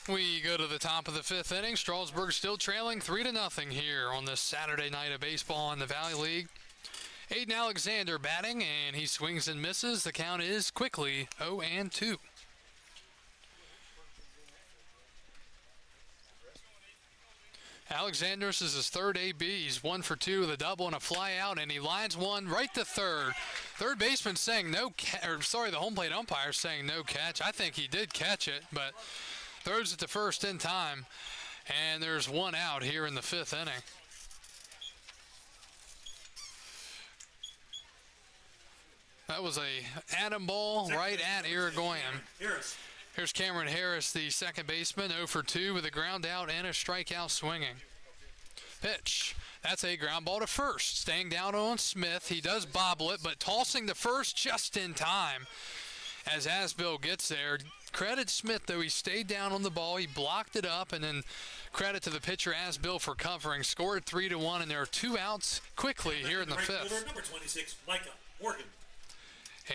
We go to the top of the 5th inning. Strasburg still trailing 3-0 here on this Saturday night of baseball in the Valley League. Aiden Alexander batting, and he swings and misses. The count is quickly 0-2. Alexander is his third AB. He's 1 for 2 with a double and a fly out, and he lines one right to third. Third baseman saying no the home plate umpire saying no catch. I think he did catch it, but throws it to first in time, and there's 1 out here in the 5th inning. That was a atom ball right at Irigoyen. Here's Cameron Harris, the second baseman, 0 for 2 with a ground out and a strikeout swinging. Pitch. That's a ground ball to first. Staying down on Smith. He does bobble it, but tossing to first just in time as Asbill gets there. Credit Smith, though, he stayed down on the ball. He blocked it up, and then credit to the pitcher, Asbill, for covering. Scored 3-1, and there are 2 outs quickly here in the 5th. Number 26, Micah Morgan.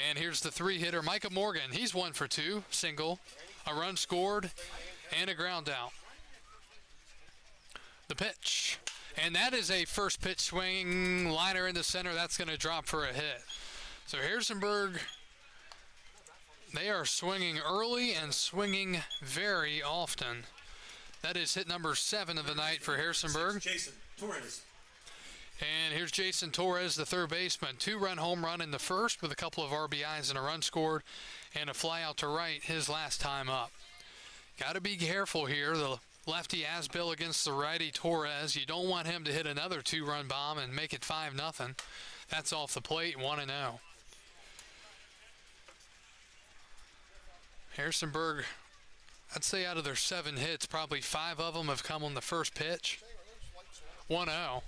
And here's the 3-hitter, Micah Morgan. He's 1 for 2, single, a run scored, and a ground out. The pitch. And that is a first pitch swinging liner in the center. That's going to drop for a hit. So Harrisonburg, they are swinging early and swinging very often. That is hit number 7 of the night for Harrisonburg. Jason Torres. And here's Jason Torres, the third baseman. 2-run home run in the first with a couple of RBIs and a run scored and a fly out to right his last time up. Got to be careful here. The lefty Asbill against the righty Torres. You don't want him to hit another 2-run bomb and make it 5-0. That's off the plate, 1-0. Harrisonburg I'd say out of their 7 hits, probably 5 of them have come on the first pitch. 1-0.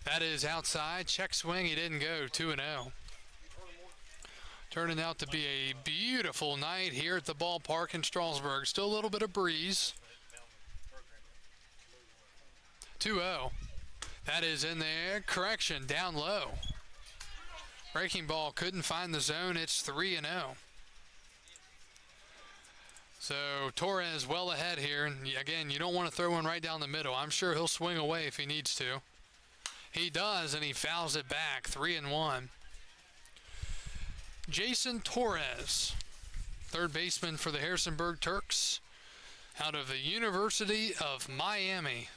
That is outside. Check swing. He didn't go. 2-0. Turning out to be a beautiful night here at the ballpark in Strasburg. Still a little bit of breeze. 2-0. That is in there. Correction. Down low. Breaking ball couldn't find the zone. It's 3-0. So Torres well ahead here. And again, you don't want to throw one right down the middle. I'm sure he'll swing away if he needs to. He does, and he fouls it back. 3-1. Jason Torres, third baseman for the Harrisonburg Turks, out of the University of Miami.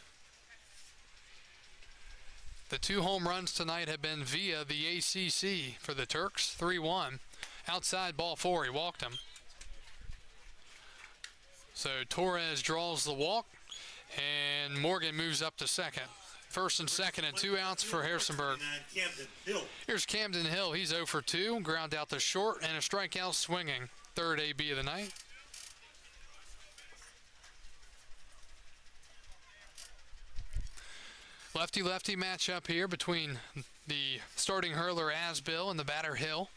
The 2 home runs tonight have been via the ACC for the Turks. 3-1. Outside, ball 4. He walked him. So Torres draws the walk, and Morgan moves up to second. First and second and 2 outs for Harrisonburg. Here's Camden Hill. He's 0 for 2. Ground out to short and a strikeout swinging. Third AB of the night. Lefty-lefty matchup here between the starting hurler Asbill and the batter Hill.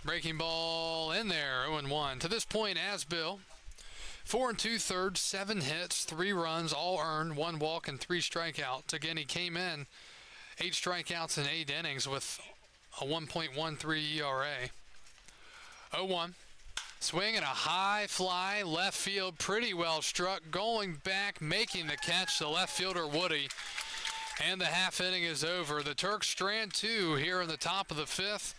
Breaking ball in there, 0-1. To this point, Asbill, 4 2/3, 7 hits, 3 runs, all earned, 1 walk, and 3 strikeouts. Again, he came in 8 strikeouts in 8 innings with a 1.13 ERA. 0-1. Swing and a high fly, left field, pretty well struck. Going back, making the catch, the left fielder Woody. And the half inning is over. The Turks strand 2 here in the top of the 5th.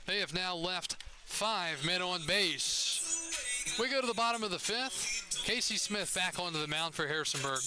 They have now left 5 men on base. We go to the bottom of the 5th. Casey Smith back onto the mound for Harrisonburg.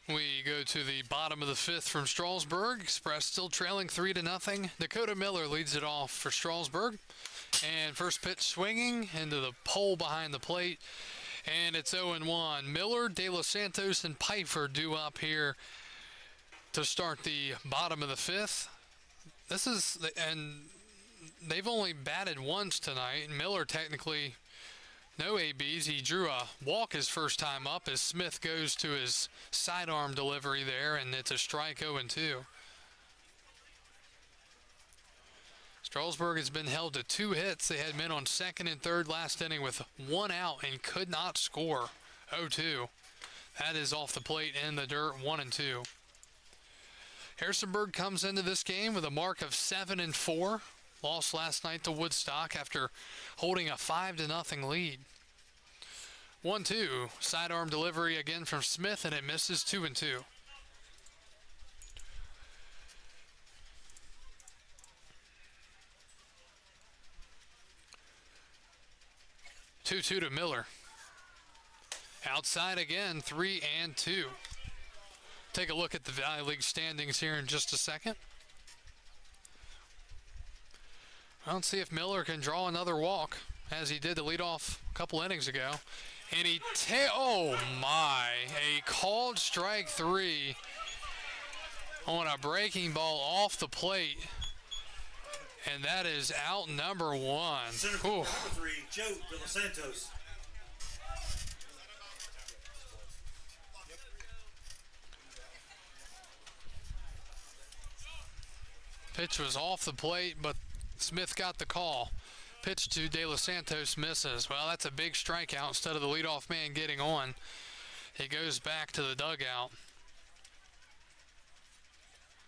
We go to the bottom of the 5th from Strasburg. Express still trailing 3-0. Dakota Miller leads it off for Strasburg. And first pitch swinging into the pole behind the plate. And it's 0-1. Miller, De Los Santos, and Pfeiffer due up here to start the bottom of the 5th. And they've only batted once tonight. Miller technically no ABs. He drew a walk his first time up as Smith goes to his sidearm delivery there, and it's a strike. 0-2. Strasburg has been held to 2 hits. They had men on second and third last inning with 1 out and could not score. 0-2. That is off the plate in the dirt. 1-2. Harrisonburg comes into this game with a mark of 7-4. Lost last night to Woodstock after holding a 5-0 lead. 1-2. Sidearm delivery again from Smith, and it misses. 2-2. To Miller. Outside again, 3-2. Take a look at the Valley League standings here in just a second. Well, let's see if Miller can draw another walk, as he did to lead off a couple innings ago. And he oh my, a called strike 3 on a breaking ball off the plate. And that is out number 1. Center fielder number 3, Joe De Los Santos. Pitch was off the plate, but Smith got the call. Pitch to De Los Santos misses. Well, that's a big strikeout. Instead of the leadoff man getting on, he goes back to the dugout.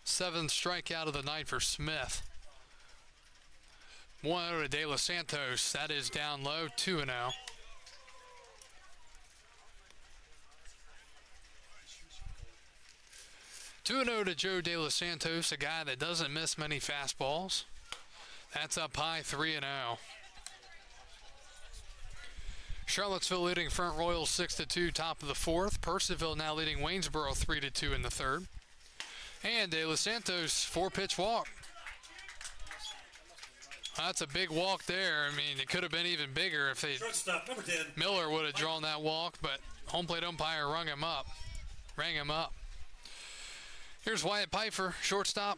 7th strikeout of the night for Smith. 1-0 to De Los Santos. That is down low, 2-0. Two and 0 to Joe De Los Santos, a guy that doesn't miss many fastballs. That's up high, 3-0. Charlottesville leading Front Royal 6-2, top of the 4th. Percival now leading Waynesboro 3-2 in the 3rd. And De Los Santos, 4-pitch walk. That's a big walk there. I mean, it could have been even bigger if Shortstop number 10. Miller would have drawn that walk, but home plate umpire rang him up. Here's Wyatt Pfeiffer, shortstop,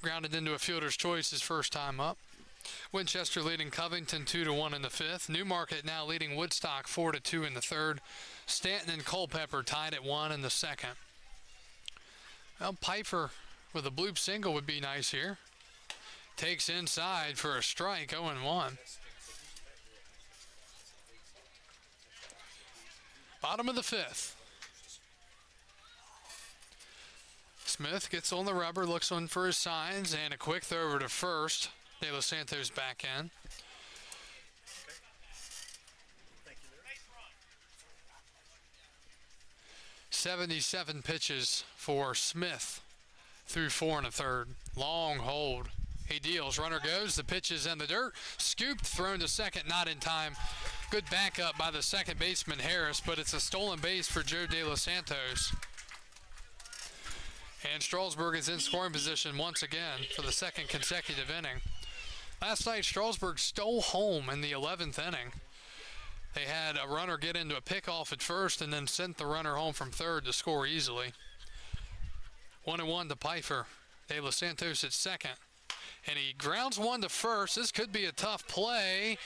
grounded into a fielder's choice his first time up. Winchester leading Covington 2-1 in the 5th. Newmarket now leading Woodstock 4-2 in the 3rd. Stanton and Culpeper tied at 1 in the 2nd. Well, Pfeiffer with a bloop single would be nice here. Takes inside for a strike, 0-1. Bottom of the 5th. Smith gets on the rubber, looks on for his signs, and a quick throw over to first. De Los Santos back in. Thank you, 77 pitches for Smith through 4 1/3. Long hold. He deals. Runner goes. The pitch is in the dirt. Scooped, thrown to second, not in time. Good backup by the second baseman Harris, but it's a stolen base for Joe De Los Santos. And Strasburg is in scoring position once again for the 2nd consecutive inning. Last night, Strasburg stole home in the 11th inning. They had a runner get into a pickoff at first and then sent the runner home from 3rd to score easily. 1-1 to Pfeiffer. De Los Santos at 2nd. And he grounds one to first. This could be a tough play.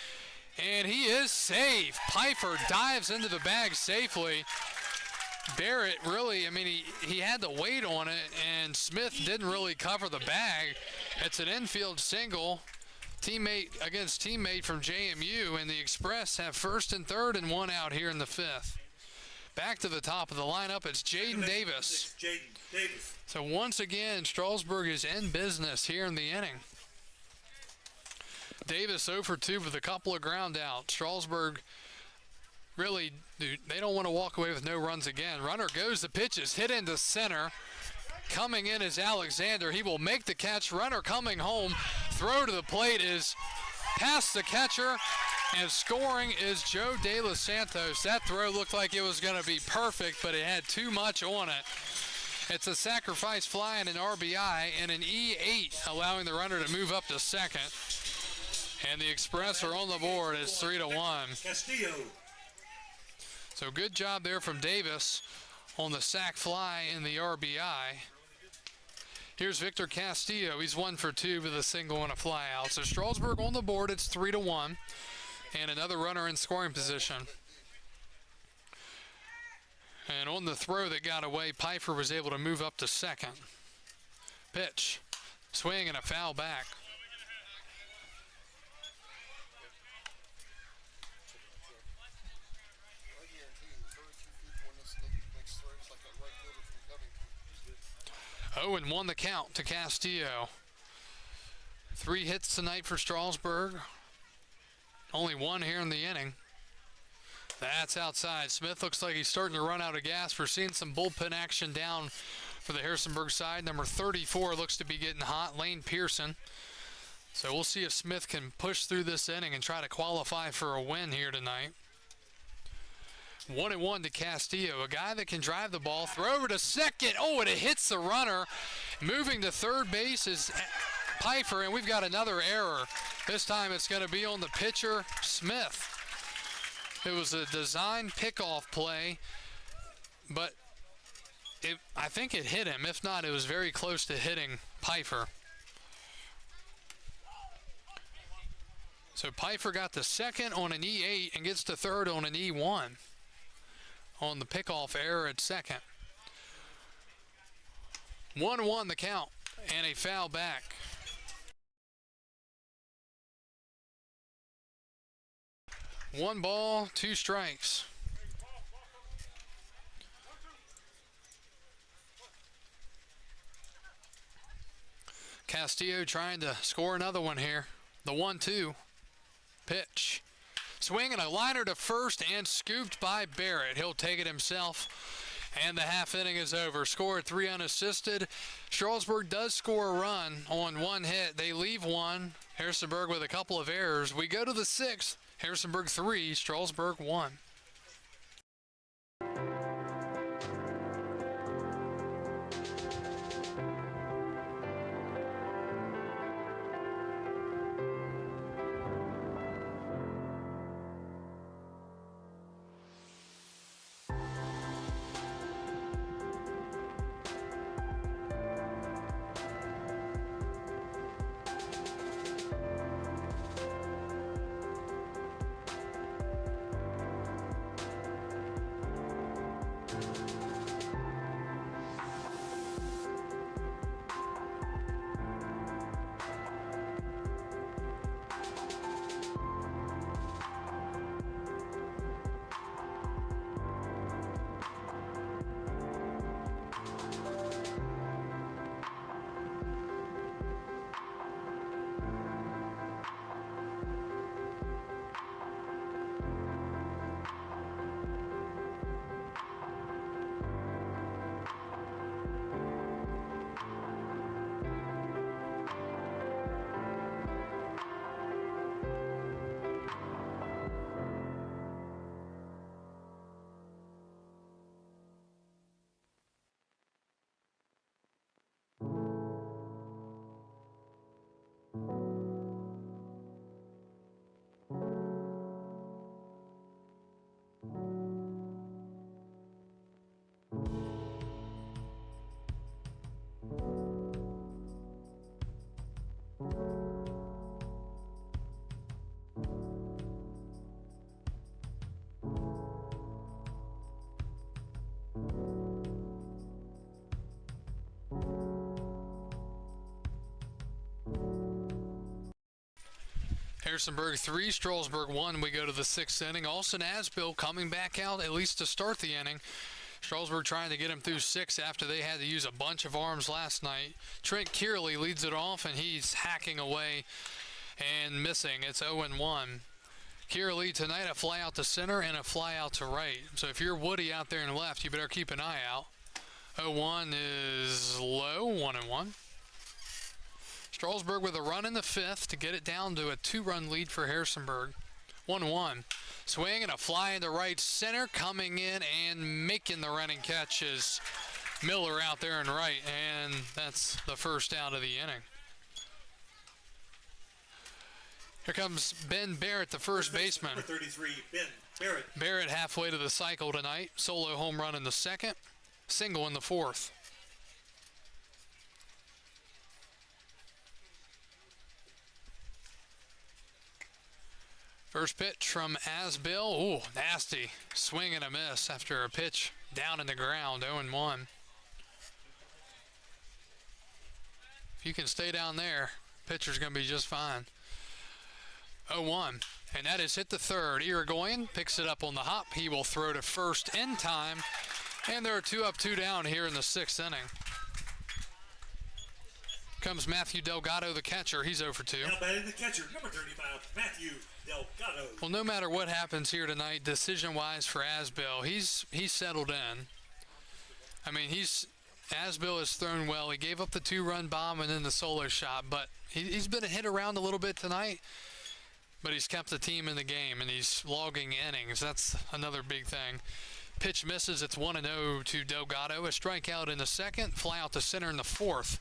And he is safe. Pfeiffer dives into the bag safely. Barrett really, I mean, he had the weight on it, and Smith didn't really cover the bag. It's an infield single, teammate against teammate from JMU, and the Express have 1st and 3rd and 1 out here in the 5th. Back to the top of the lineup, it's Jaden Davis. Jaden Davis. So once again, Strasburg is in business here in the inning. Davis 0 for 2 with a couple of ground outs. Strasburg really, they don't want to walk away with no runs again. Runner goes, the pitch is hit into center. Coming in is Alexander. He will make the catch. Runner coming home. Throw to the plate is past the catcher, and scoring is Joe De Los Santos. That throw looked like it was going to be perfect, but it had too much on it. It's a sacrifice fly and an RBI and an E8, allowing the runner to move up to 2nd. And the Express are on the board. It's 3-1. Castillo. So good job there from Davis on the sac fly and the RBI. Here's Victor Castillo. He's 1 for 2 with a single and a fly out. So Strasburg on the board. It's 3-1. And another runner in scoring position. And on the throw that got away, Pfeiffer was able to move up to 2nd. Pitch. Swing and a foul back. And 1 the count to Castillo. 3 hits tonight for Strasburg. Only 1 here in the inning. That's outside. Smith looks like he's starting to run out of gas. We're seeing some bullpen action down for the Harrisonburg side. Number 34 looks to be getting hot, Lane Pearson. So we'll see if Smith can push through this inning and try to qualify for a win here tonight. 1-1 to Castillo, a guy that can drive the ball. Throw over to 2nd. Oh, and it hits the runner. Moving to 3rd base is Pfeiffer, and we've got another error. This time it's going to be on the pitcher, Smith. It was a design pickoff play, but I think it hit him. If not, it was very close to hitting Pfeiffer. So Pfeiffer got the second on an E8 and gets the third on an E1 on the pickoff error at second. 1-1 the count, and a foul back. One ball, two strikes. Castillo trying to score another one here. The 1-2 pitch. Swing and a liner to first and scooped by Barrett. He'll take it himself. And the half inning is over. Score 3 unassisted. Strasburg does score a run on one hit. They leave one. Harrisonburg with a couple of errors. We go to the 6th. Harrisonburg 3, Strasburg 1. Harrisonburg 3, Strasburg 1. We go to the 6th inning. Austin Asbill coming back out at least to start the inning. Strasburg trying to get him through 6 after they had to use a bunch of arms last night. Trent Kearley leads it off, and he's hacking away and missing. It's 0-1. Kearley tonight, a fly out to center and a fly out to right. So if you're Woody out there in left, you better keep an eye out. 0-1 is low, 1-1. Strasburg with a run in the 5th to get it down to a 2-run lead for Harrisonburg. 1-1. Swing and a fly into right center, coming in and making the running catch is Miller out there in right, and that's the first out of the inning. Here comes Ben Barrett, the first baseman. Number 33, Ben Barrett. Barrett halfway to the cycle tonight. Solo home run in the 2nd, single in the 4th. First pitch from Asbill. Ooh, nasty. Swing and a miss after a pitch down in the ground, 0-1. If you can stay down there, pitcher's going to be just fine. 0-1. And that is hit the 3rd. Irigoyen picks it up on the hop. He will throw to first in time. And there are 2 up, 2 down here in the 6th inning. Comes Matthew Delgado, the catcher. He's 0 for 2. Now batting the catcher, number 35, Matthew Delgado. Well, no matter what happens here tonight, decision-wise for Asbill, he's settled in. I mean, Asbill has thrown well. He gave up the 2-run bomb and then the solo shot, but he's been hit around a little bit tonight. But he's kept the team in the game, and he's logging innings. That's another big thing. Pitch misses. It's 1-0 to Delgado. A strikeout in the 2nd, fly out to center in the 4th.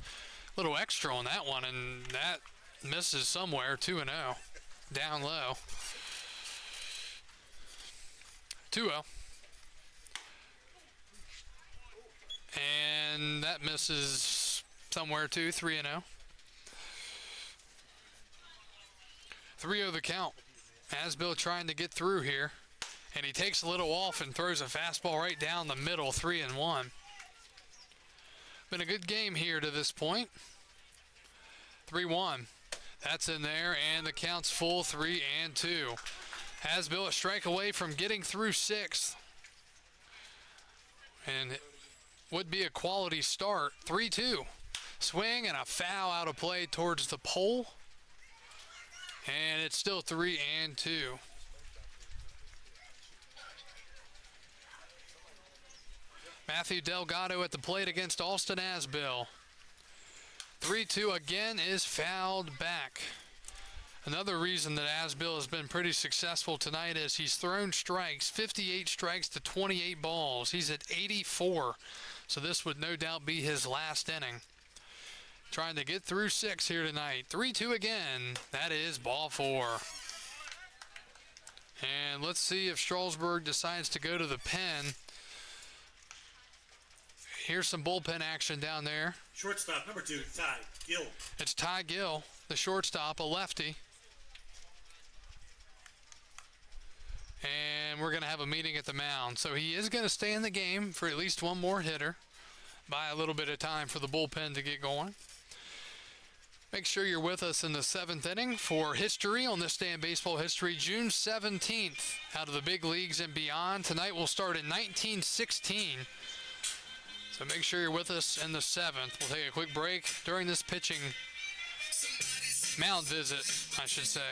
Little extra on that one, and that misses somewhere. 2-0. Down low. 2-0. And that misses somewhere too. 3-0. 3-0 the count. Asbill trying to get through here. And he takes a little off and throws a fastball right down the middle. 3-1. Been a good game here to this point. 3-1. That's in there, and the count's full. 3-2. Asbill a strike away from getting through 6th. And it would be a quality start. 3-2. Swing and a foul out of play towards the pole. And it's still 3-2. Matthew Delgado at the plate against Austin Asbill. 3-2 again is fouled back. Another reason that Asbill has been pretty successful tonight is he's thrown strikes, 58 strikes to 28 balls. He's at 84, so this would no doubt be his last inning. Trying to get through 6 here tonight. 3-2 again. That is ball 4. And let's see if Strasburg decides to go to the pen. Here's some bullpen action down there. Shortstop number 2, Ty Gill. It's Ty Gill, the shortstop, a lefty. And we're going to have a meeting at the mound. So he is going to stay in the game for at least one more hitter. Buy a little bit of time for the bullpen to get going. Make sure you're with us in the 7th inning for history on this day in baseball history, June 17th, out of the big leagues and beyond. Tonight we'll start in 1916. So make sure you're with us in the 7th. We'll take a quick break during this pitching mound visit, I should say.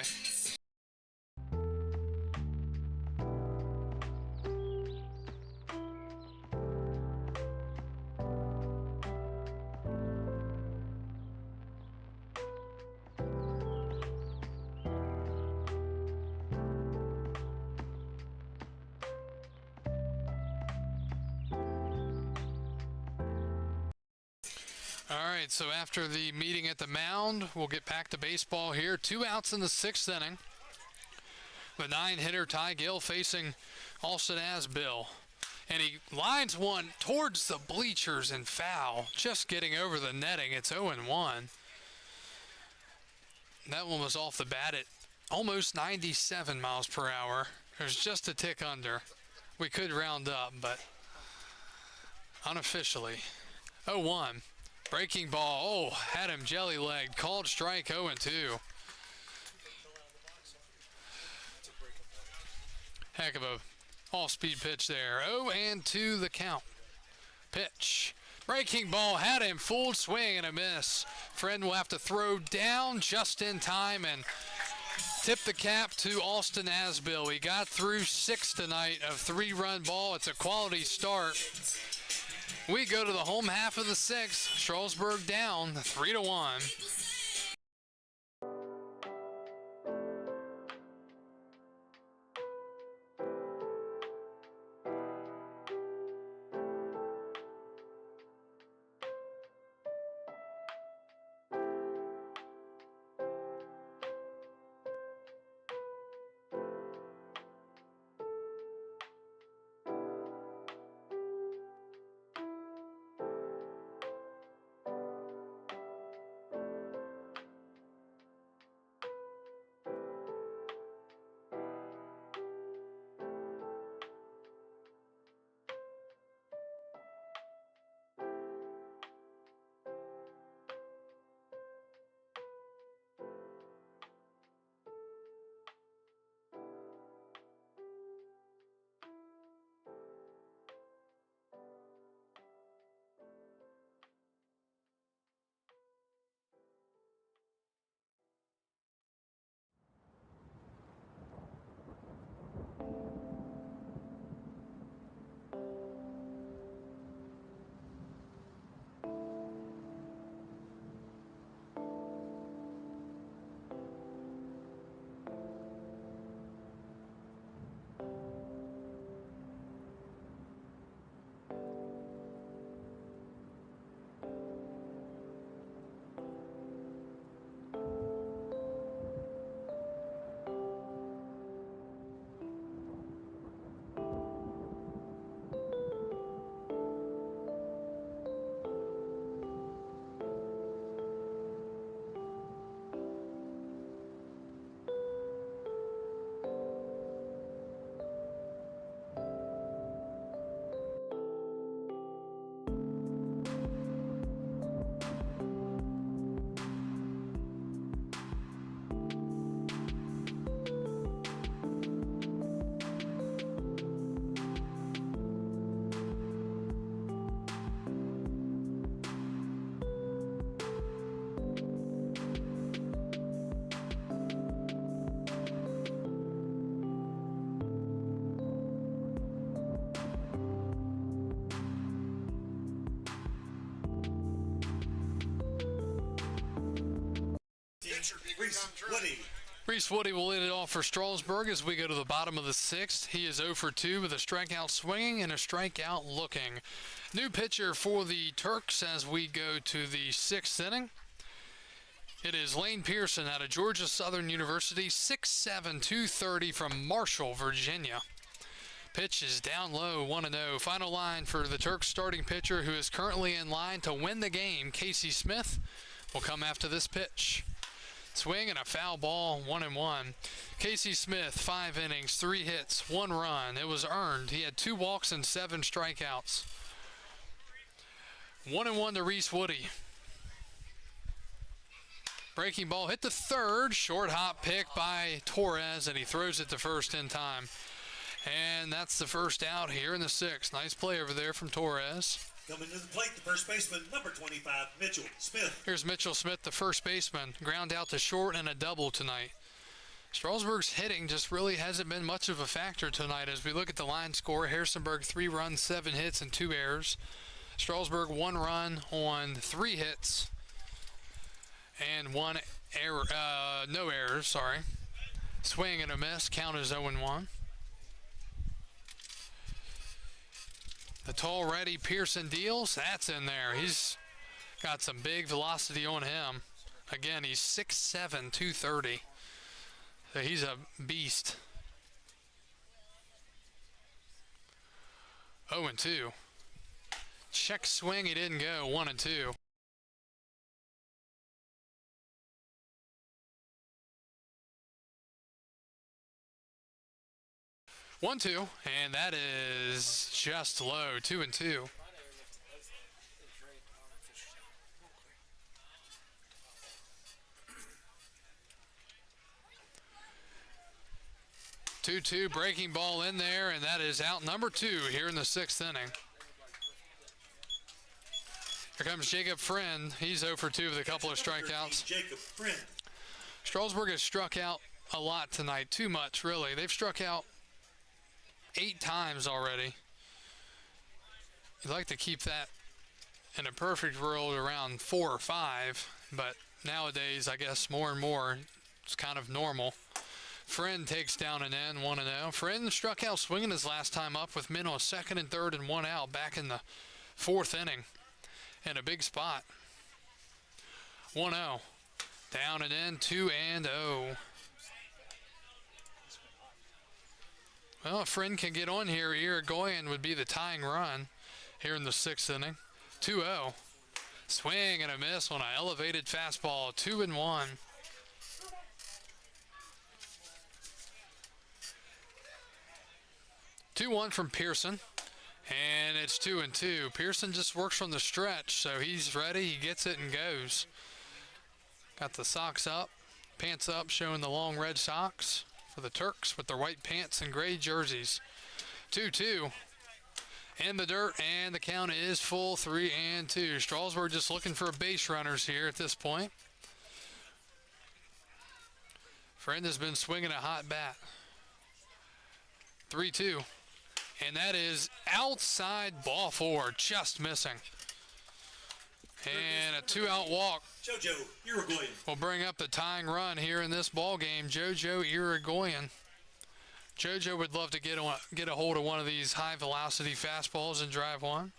All right, so after the meeting at the mound, we'll get back to baseball here. 2 outs in the 6th inning. The 9-hitter Ty Gill facing Austin Asbill. And he lines one towards the bleachers and foul. Just getting over the netting. It's 0-1. That one was off the bat at almost 97 miles per hour. There's just a tick under. We could round up, but unofficially. 0-1. Breaking ball. Oh, had him jelly-legged. Called strike 0-2. Heck of a off-speed pitch there. 0-2 the count. Pitch. Breaking ball. Had him full swing and a miss. Friend will have to throw down just in time and tip the cap to Austin Asbill. He got through 6 tonight of 3-run ball. It's a quality start. We go to the home half of the 6th. Strasburg down 3-1. pitcher, Reese Woody. Reese Woody will lead it off for Strasburg as we go to the bottom of the sixth. He is 0 for 2 with a strikeout swinging and a strikeout looking. New pitcher for the Turks as we go to the sixth inning. It is Lane Pearson out of Georgia Southern University, 6'7", 230 from Marshall, Virginia. Pitch is down low, 1-0. Final line for the Turks starting pitcher who is currently in line to win the game, Casey Smith, will come after this pitch. Swing and a foul ball, 1-1. Casey Smith, 5 innings, 3 hits, 1 run. It was earned. He had 2 walks and 7 strikeouts. 1-1 to Reese Woody. Breaking ball hit the third. Short hop pick by Torres, and he throws it to first in time. And that's the first out here in the sixth. Nice play over there from Torres. Coming to the plate, the first baseman, number 25, Mitchell Smith. Here's Mitchell Smith, the first baseman. Ground out to short and a double tonight. Strasburg's hitting just really hasn't been much of a factor tonight. As we look at the line score, Harrisonburg 3 runs, 7 hits, and 2 errors. Strasburg 1 run on 3 hits and 1 error, no errors, sorry. Swing and a miss, count is 0-1. The tall ready Pearson deals, that's in there. He's got some big velocity on him. Again, he's 6'7", 230. So he's a beast. 0-2. Check swing, he didn't go, 1-2. One, two, and that is just low, 2-2. 2-2, breaking ball in there, and that is out number 2 here in the sixth inning. Here comes Jacob Friend. He's 0 for 2 with a couple of strikeouts. Jacob Friend. Strasburg has struck out a lot tonight, too much, really. They've struck out 8 times already. You'd like to keep that in a perfect world around 4 or 5, but nowadays, I guess more and more, it's kind of normal. Friend takes down an end, 1-0. Friend struck out swinging his last time up with men on second and third and 1 out back in the 4th inning in a big spot. 1-0. Down and in, 2-0. Well, if Friend can get on here, Irigoyen would be the tying run here in the 6th inning. 2-0. Swing and a miss on an elevated fastball. 2-1. 2-1 from Pearson. And it's 2-2. Pearson just works from the stretch, so he's ready. He gets it and goes. Got the socks up, pants up, showing the long red socks for the Turks with their white pants and gray jerseys. 2-2 in the dirt, and the count is full, 3-2. Strasburg just looking for base runners here at this point. Friend has been swinging a hot bat. 3-2, and that is outside ball 4, just missing. And a 2-out walk JoJo Irigoyen will bring up the tying run here in this ball game. JoJo Irigoyen. JoJo would love to get a hold of one of these high velocity fastballs and drive one.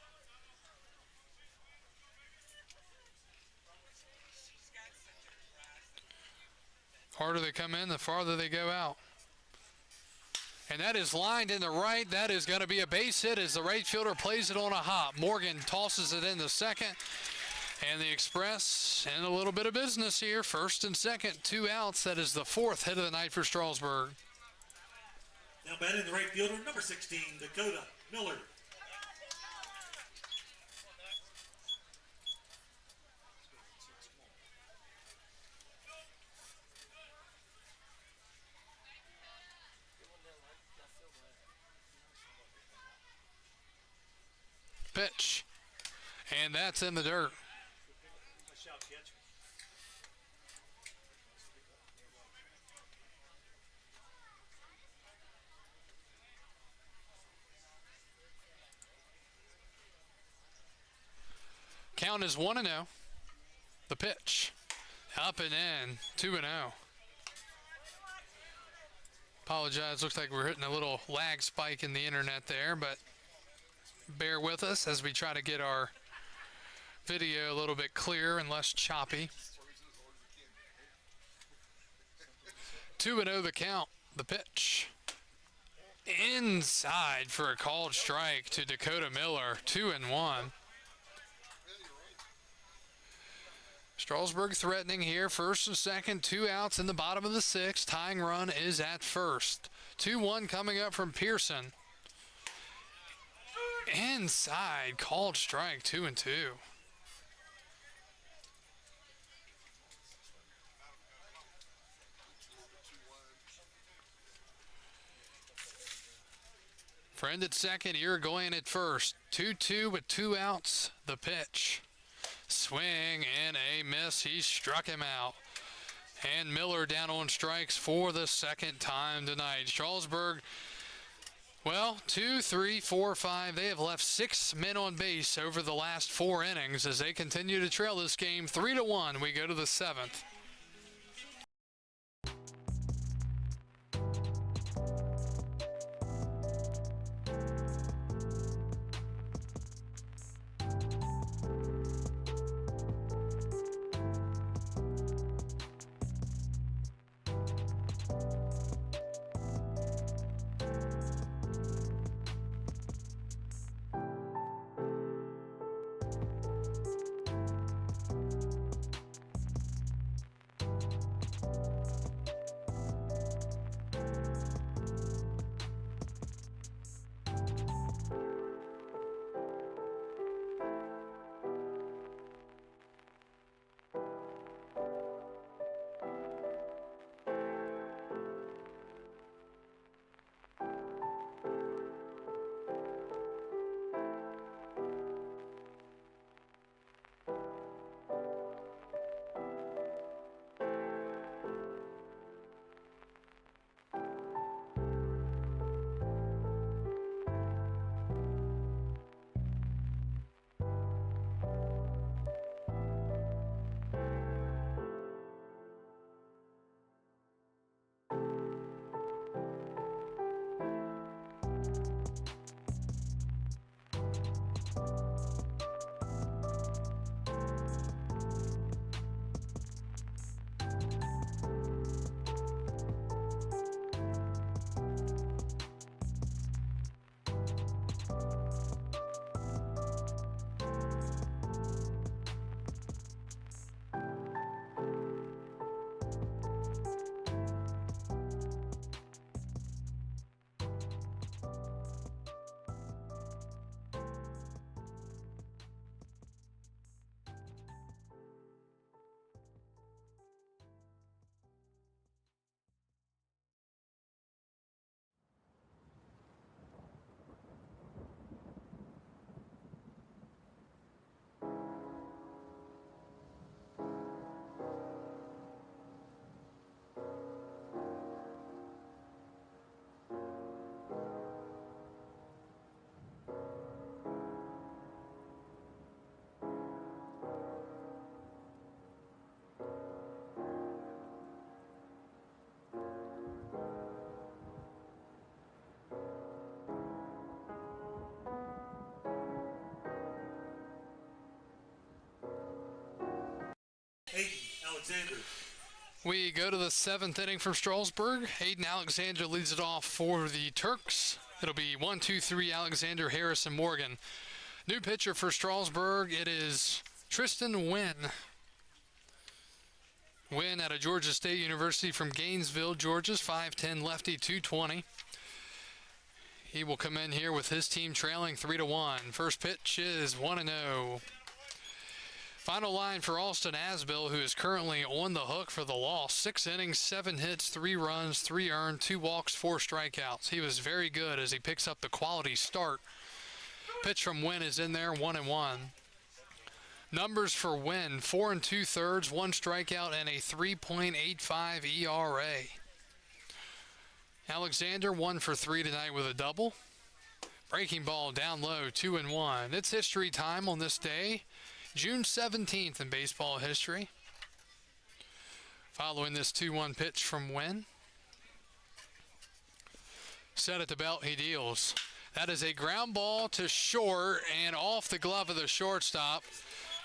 Harder they come in, the farther they go out. And that is lined in the right. That is going to be a base hit as the right fielder plays it on a hop. Morgan tosses it in the second. And the Express in a little bit of business here. First and second, 2 outs. That is the 4th hit of the night for Strasburg. now batting the right fielder, number 16, Dakota Miller. Pitch. And that's in the dirt. Count is 1-0. The pitch. Up and in, 2-0. Apologize, looks like we're hitting a little lag spike in the internet there, but bear with us as we try to get our video a little bit clearer and less choppy. 2-0 the count, the pitch. Inside for a called strike to Dakota Miller, 2-1. Strasburg threatening here, first and second, 2 outs in the bottom of the sixth. Tying run is at first. 2-1 coming up from Pearson. Inside, called strike, 2-2. Friend at second, Irigoyen at first. 2-2 with 2 outs, the pitch. Swing and a miss. He struck him out. And Miller down on strikes for the second time tonight. Strasburg, well, 2, 3, 4, 5. They have left 6 men on base over the last 4 innings as they continue to trail this game 3-1. We go to the 7th. Hayden Alexander. We go to the 7th inning from Strasburg. Hayden Alexander leads it off for the Turks. It'll be 1, 2, 3, Alexander, Harris, and Morgan. New pitcher for Strasburg, it is Tristan Wynn. Wynn out of Georgia State University from Gainesville, Georgia, 5'10", lefty, 220. He will come in here with his team trailing 3-1. First pitch is 1-0. Final line for Austin Asbill, who is currently on the hook for the loss. 6 innings, 7 hits, 3 runs, 3 earned, 2 walks, 4 strikeouts. He was very good as he picks up the quality start. Pitch from Wynn is in there, 1-1. Numbers for Wynn, 4 2/3, 1 strikeout, and a 3.85 ERA. Alexander 1 for 3 tonight with a double. Breaking ball down low, 2-1. It's history time on this day, June 17th in baseball history. Following this 2-1 pitch from Wynn. Set at the belt, he deals. That is a ground ball to short and off the glove of the shortstop.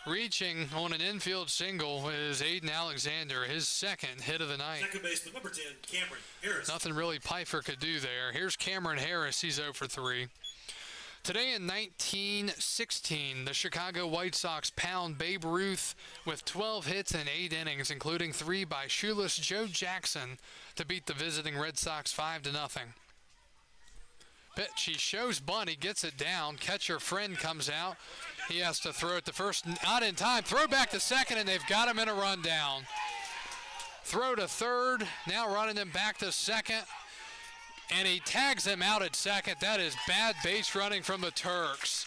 Reaching on an infield single is Aiden Alexander, his second hit of the night. Second baseman, number 10, Cameron Harris. Nothing really Pfeiffer could do there. Here's Cameron Harris. He's 0 for 3. Today in 1916, the Chicago White Sox pound Babe Ruth with 12 hits in 8 innings, including 3 by shoeless Joe Jackson to beat the visiting Red Sox 5-0. Pitch, he shows bunt, he gets it down. Catcher Friend comes out. He has to throw it to first, not in time. Throw back to second, and they've got him in a rundown. Throw to third, now running him back to second. And he tags him out at second. That is bad base running from the Turks.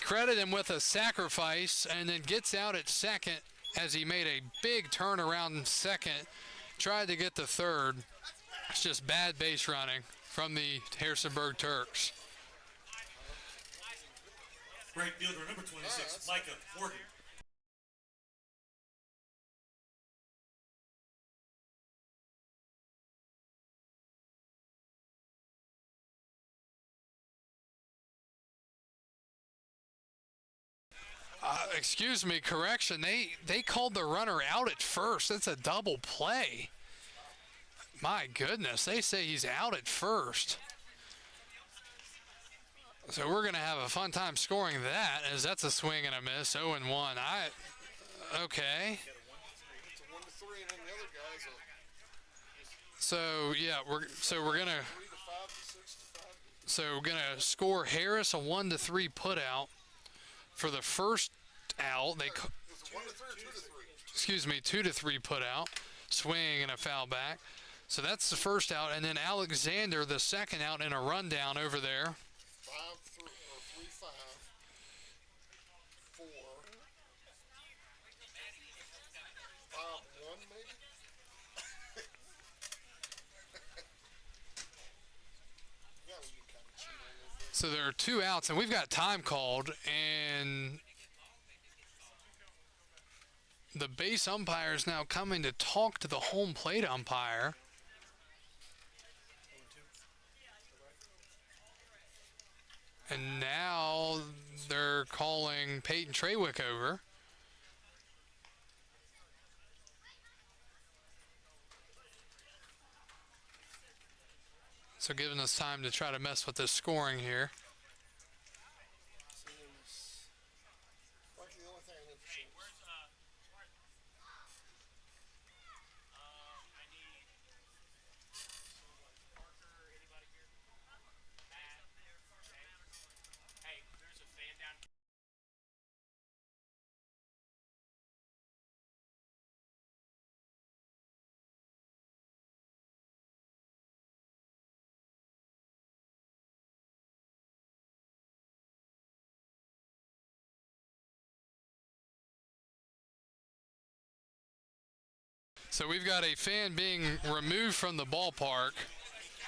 Credit him with a sacrifice, and then gets out at second as he made a big turnaround in second. Tried to get to third. It's just bad base running from the Harrisonburg Turks. Right fielder, number 26, Micah Morgan. Excuse me, correction. They called the runner out at first. That's a double play. My goodness, they say he's out at first. So we're going to have a fun time scoring that, as that's a swing and a miss, 0-1. Okay. So yeah, we're gonna score Harris a 1-3 put out for the first out. Excuse me, 2-3 put out, swing and a foul back. So that's the first out, and then Alexander, the second out, in a rundown over there. 3-5, 4, 5-1 maybe. So there are 2 outs, and we've got time called, and the base umpire is now coming to talk to the home plate umpire. And now they're calling Peyton Trawick over. So giving us time to try to mess with this scoring here. So we've got a fan being removed from the ballpark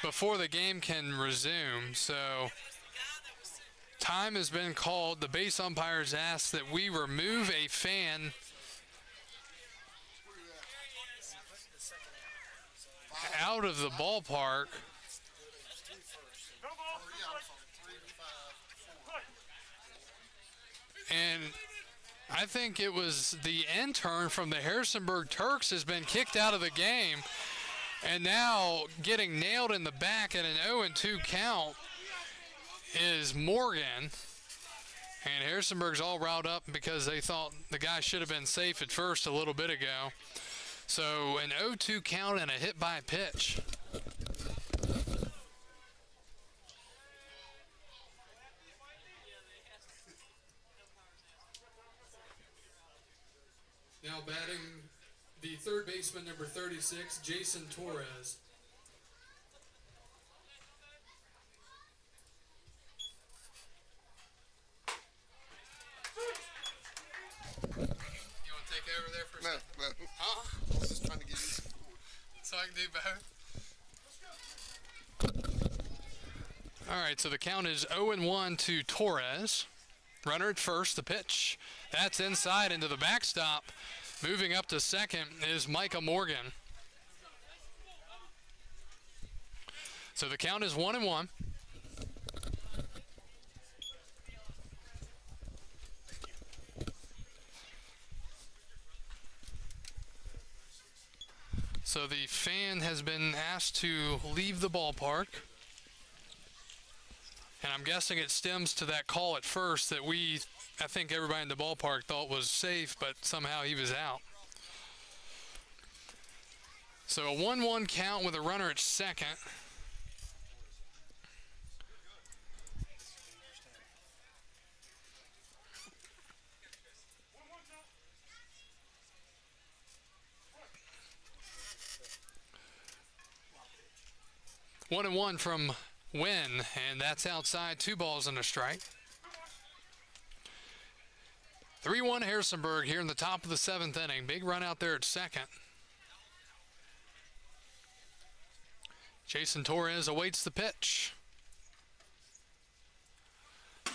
before the game can resume. So time has been called. The base umpires asked that we remove a fan out of the ballpark. And I think it was the intern from the Harrisonburg Turks has been kicked out of the game, and now getting nailed in the back at an 0-2 count is Morgan. And Harrisonburg's all riled up because they thought the guy should have been safe at first a little bit ago. So an 0-2 count and a hit by pitch. Now batting the third baseman, number 36, Jason Torres. You want to take over there for a second? No. Huh? I was just trying to get you. So I can do both? All right, so the count is 0-1 to Torres. Runner at first, the pitch. That's inside into the backstop. Moving up to second is Micah Morgan. So the count is 1-1. So the fan has been asked to leave the ballpark. And I'm guessing it stems to that call at first that I think everybody in the ballpark thought was safe, but somehow he was out. So a 1-1 count with a runner at second. One and one from Wynn, and that's outside. 2 balls and a strike. 3-1 Harrisonburg here in the top of the 7th inning. Big run out there at second. Jason Torres awaits the pitch.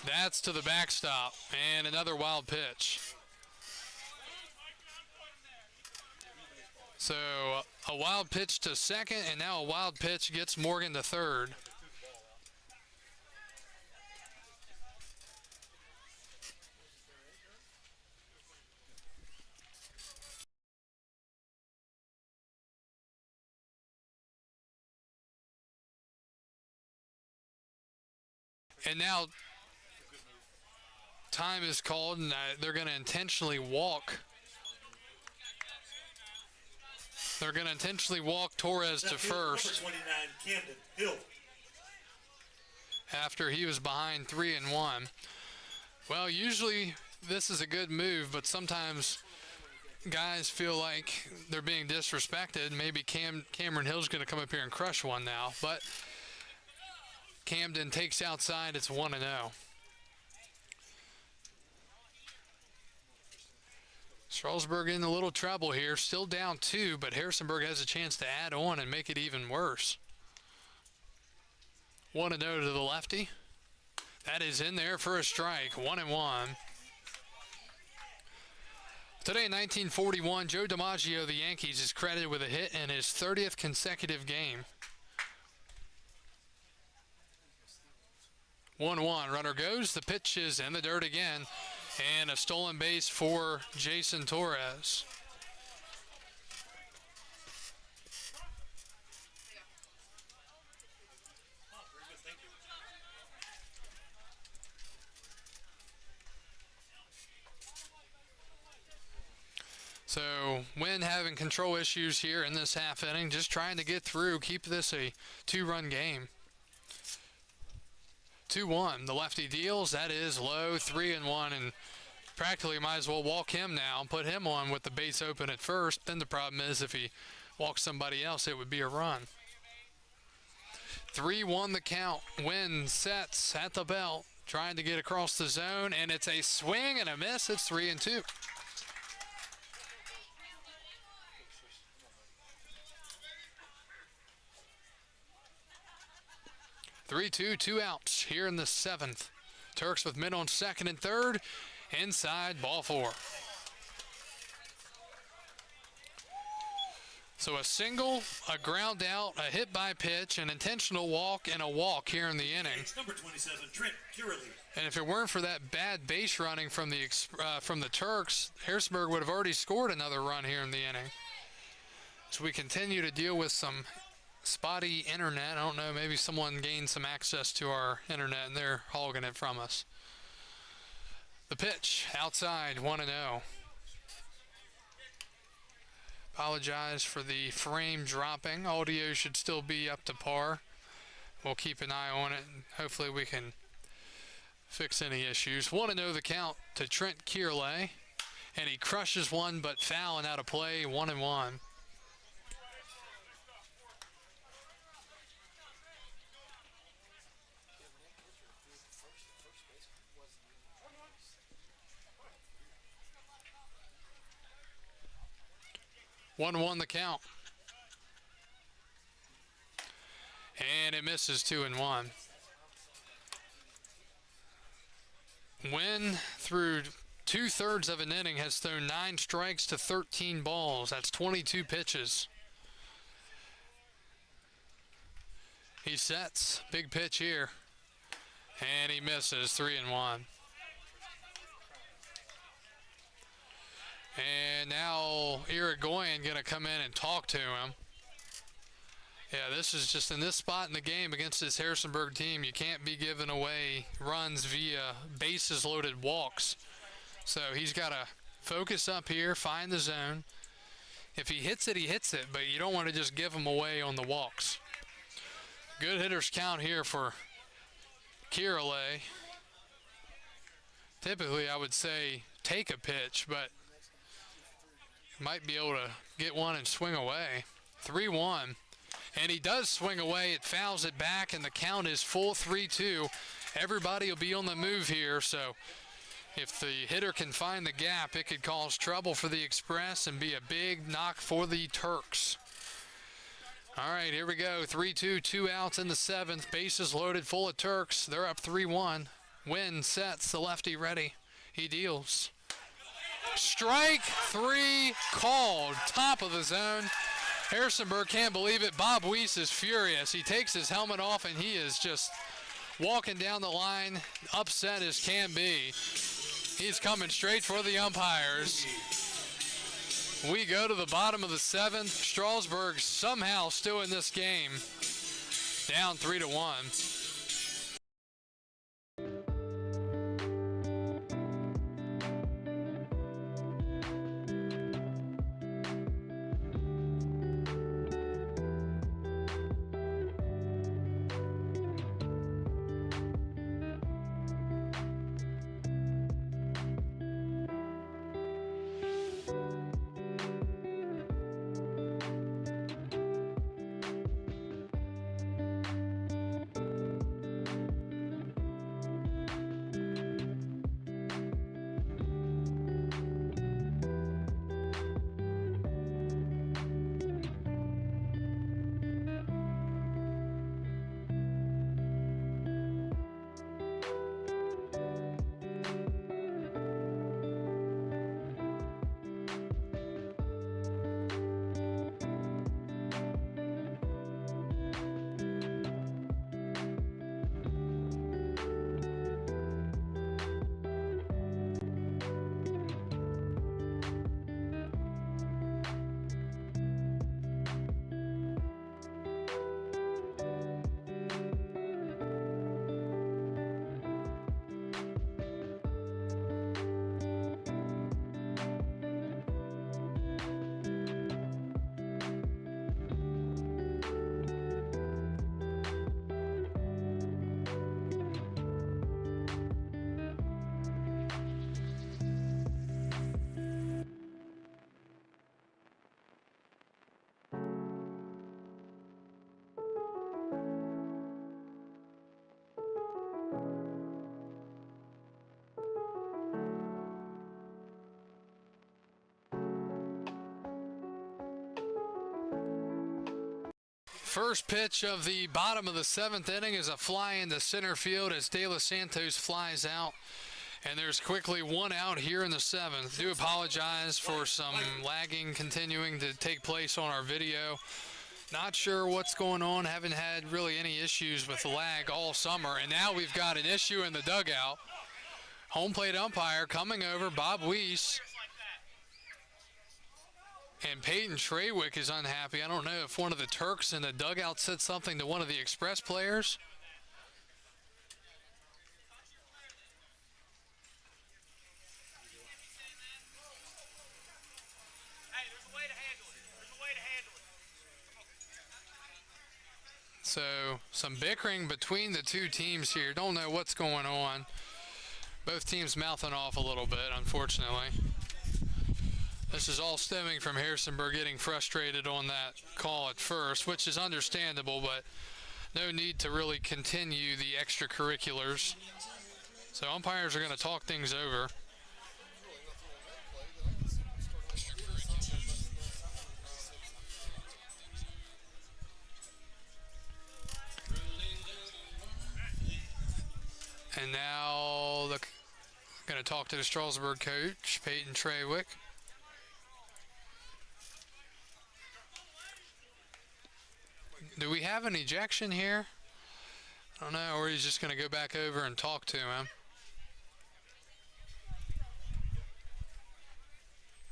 That's to the backstop, and another wild pitch. So a wild pitch to second, and now a wild pitch gets Morgan to third. And now time is called, and they're going to intentionally walk. They're going to intentionally walk Torres to first. Number 29, Camden Hill. After he was behind 3-1. Well, usually this is a good move, but sometimes guys feel like they're being disrespected. Maybe Cameron Hill's going to come up here and crush one now, but Camden takes outside. It's 1-0. Strasburg in a little trouble here, still down 2, but Harrisonburg has a chance to add on and make it even worse. 1-0 to the lefty. That is in there for a strike. 1-1. Today in 1941, Joe DiMaggio of the Yankees is credited with a hit in his 30th consecutive game. 1-1. Runner goes. The pitch is in the dirt again. And a stolen base for Jason Torres. So, Wynn having control issues here in this half inning, just trying to get through, keep this a 2-run game. 2-1. The lefty deals. That is low. 3-1, and practically might as well walk him now and put him on with the base open at first. Then the problem is if he walks somebody else, it would be a run. 3-1 the count. Wynn sets at the belt, trying to get across the zone, and it's a swing and a miss. It's 3-2. 3-2, 2 outs here in the 7th. Turks with men on second and third. Inside, ball 4. So a single, a ground out, a hit by pitch, an intentional walk, and a walk here in the inning. It's number 27, Trent Curley. And if it weren't for that bad base running from the Turks, Harrisonburg would have already scored another run here in the inning. So we continue to deal with some spotty internet. I don't know, maybe someone gained some access to our internet and they're hogging it from us. The pitch outside, 1-0. Apologize for the frame dropping. Audio should still be up to par. We'll keep an eye on it and hopefully we can fix any issues. 1-0 the count to Trent Kierley, and he crushes one but foul and out of play. 1-1. The count. And it misses. 2-1. Wynn threw 2/3 of an inning, has thrown 9 strikes to 13 balls. That's 22 pitches. He sets. Big pitch here. And he misses. 3-1. And now Irigoyen going to come in and talk to him. Yeah, this is just in this spot in the game against this Harrisonburg team. You can't be giving away runs via bases loaded walks. So he's got to focus up here, find the zone. If he hits it, he hits it, but you don't want to just give him away on the walks. Good hitters count here for Kirale. Typically, I would say take a pitch, but might be able to get one and swing away. 3-1. And he does swing away. It fouls it back, and the count is full 3-2. Everybody will be on the move here, so if the hitter can find the gap, it could cause trouble for the Express and be a big knock for the Turks. All right, here we go. 3-2, 2 outs in the 7th. Bases loaded, full of Turks. They're up 3-1. Wynn sets, the lefty ready. He deals. Strike 3 called. Top of the zone. Harrisonburg can't believe it. Bob Weiss is furious. He takes his helmet off, and he is just walking down the line, upset as can be. He's coming straight for the umpires. We go to the bottom of the 7th. Strasburg somehow still in this game. Down 3-1. First pitch of the bottom of the 7th inning is a fly into center field as De Los Santos flies out. And there's quickly 1 out here in the 7th. Do apologize for some lagging continuing to take place on our video. Not sure what's going on. Haven't had really any issues with the lag all summer. And now we've got an issue in the dugout. Home plate umpire coming over, Bob Weiss. And Peyton Trawick is unhappy. I don't know if one of the Turks in the dugout said something to one of the Express players. Hey, there's a way to handle it. There's a way to handle it. So some bickering between the two teams here. Don't know what's going on. Both teams mouthing off a little bit, unfortunately. This is all stemming from Harrisonburg getting frustrated on that call at first, which is understandable, but no need to really continue the extracurriculars. So umpires are going to talk things over. And now the Going to talk to the Strasburg coach, Peyton Trawick. Do we have an ejection here? I don't know, or he's just going to go back over and talk to him.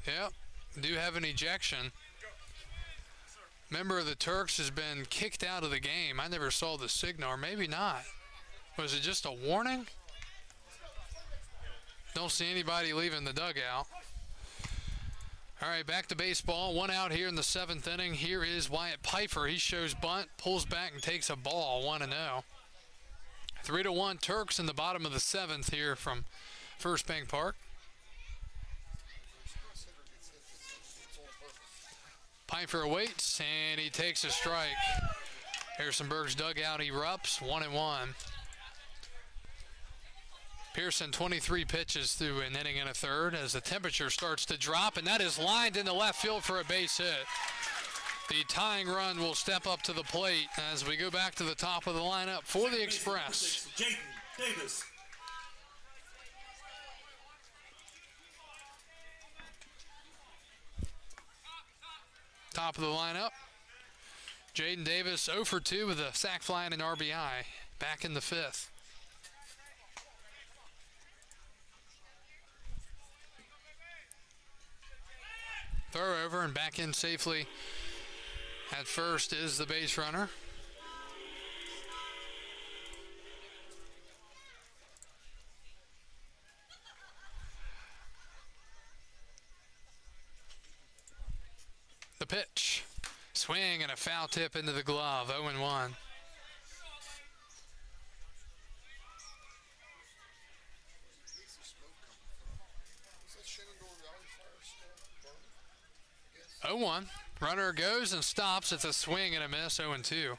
Yep, do have an ejection. Member of the Turks has been kicked out of the game. I never saw the signal, or maybe not. Was it just a warning? Don't see anybody leaving the dugout. All right, back to baseball. One out here in the 7th inning. Here is Wyatt Pfeiffer. He shows bunt, pulls back, and takes a ball, 1-0. 3-1 Turks in the bottom of the 7th here from First Bank Park. Pfeiffer waits, and he takes a strike. Harrisonburg's dugout erupts, 1-1. Pearson 23 pitches through an inning and a third as the temperature starts to drop, and that is lined into left field for a base hit. The tying run will step up to the plate as we go back to the top of the lineup for the Express. Jaden Davis. Top of the lineup. Jaden Davis 0 for 2 with a sac fly and an RBI. Back in the 5th. Throw over and back in safely at first is the base runner. The pitch. Swing and a foul tip into the glove. 0-1. Oh, 1. Runner goes and stops. It's a swing and a miss. 0-2.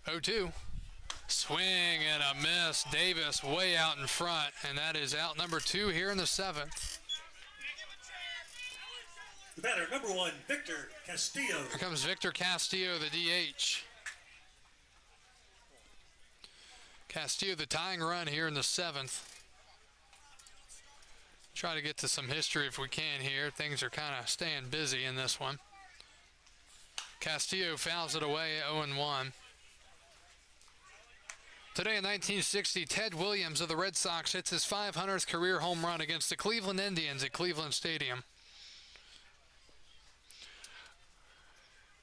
Oh, 2. Swing and a miss. Davis way out in front, and that is out number 2 here in the 7th. The batter, number 1, Victor Castillo. Here comes Victor Castillo, the DH. Castillo, the tying run here in the 7th. Try to get to some history if we can here. Things are kind of staying busy in this one. Castillo fouls it away, 0-1. Today in 1960, Ted Williams of the Red Sox hits his 500th career home run against the Cleveland Indians at Cleveland Stadium.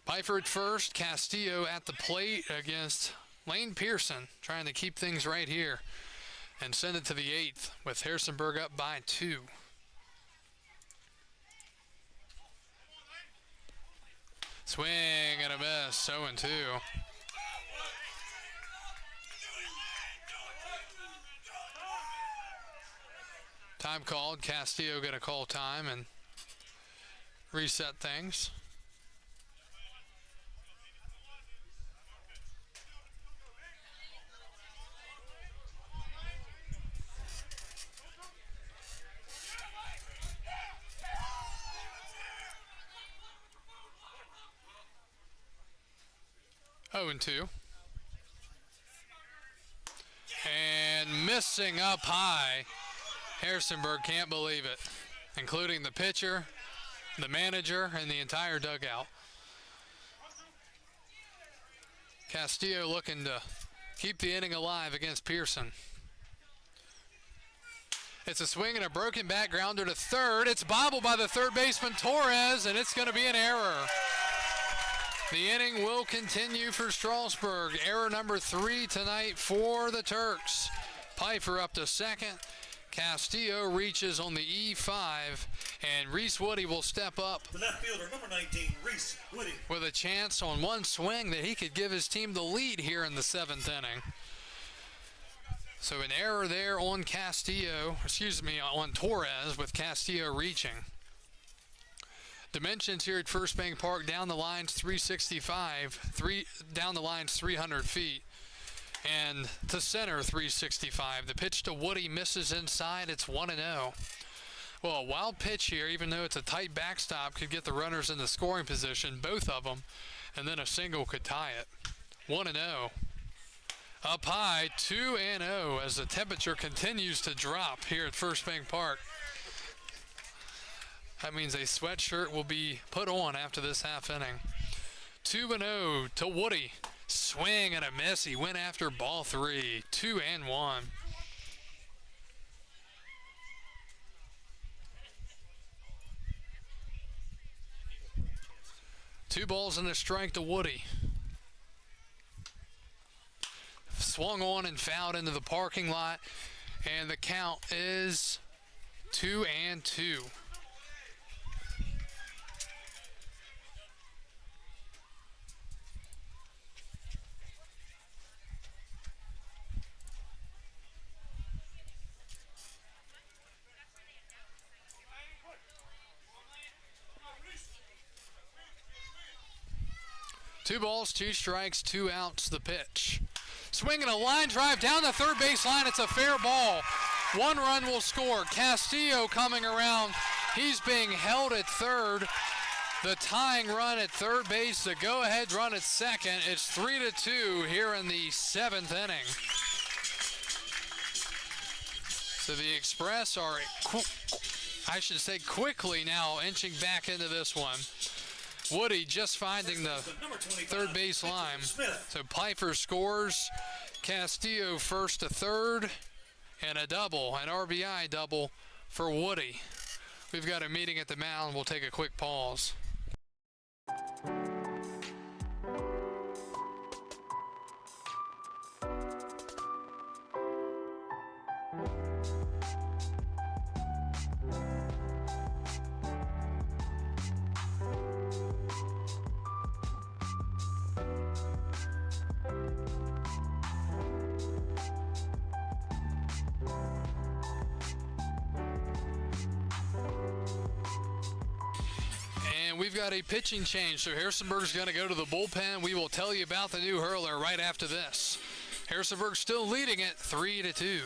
Pfeiffer at first, Castillo at the plate against Lane Pearson, trying to keep things right here and send it to the 8th with Harrisonburg up by 2. Swing and a miss, 0-2. Time called. Castillo going to call time and reset things. Oh, and 2. And missing up high. Harrisonburg can't believe it, including the pitcher, the manager, and the entire dugout. Castillo looking to keep the inning alive against Pearson. It's a swing and a broken back grounder to third. It's bobbled by the third baseman, Torres, and it's going to be an error. The inning will continue for Strasburg. Error number 3 tonight for the Turks. Pfeiffer up to second. Castillo reaches on the E5, and Reese Woody will step up. The left fielder, number 19, Reese Woody. With a chance on one swing that he could give his team the lead here in the 7th inning. So an error there on on Torres, with Castillo reaching. Dimensions here at First Bank Park, down the lines 365, down the lines 300 feet. And to center 365. The pitch to Woody misses inside. It's 1-0. Well, a wild pitch here, even though it's a tight backstop, could get the runners in the scoring position, both of them, and then a single could tie it. 1-0. Up high, 2-0 as the temperature continues to drop here at First Bank Park. That means a sweatshirt will be put on after this half inning. 2-0 to Woody. Swing and a miss. He went after ball 3. 2-1. Two balls and a strike to Woody. Swung on and fouled into the parking lot, and the count is 2-2. Two balls, 2 strikes, 2 outs, the pitch. Swinging a line drive down the third base line. It's a fair ball. 1 run will score. Castillo coming around. He's being held at third. The tying run at third base, the go-ahead run at second. It's 3-2 here in the 7th inning. So the Express are, quickly now inching back into this one. Woody just finding the third base line. So Pfeiffer scores. Castillo first to third. And a double, an RBI double for Woody. We've got a meeting at the mound. We'll take a quick pause. And we've got a pitching change, so Harrisonburg's going to go to the bullpen. We will tell you about the new hurler right after this. Harrisonburg still leading it 3-2.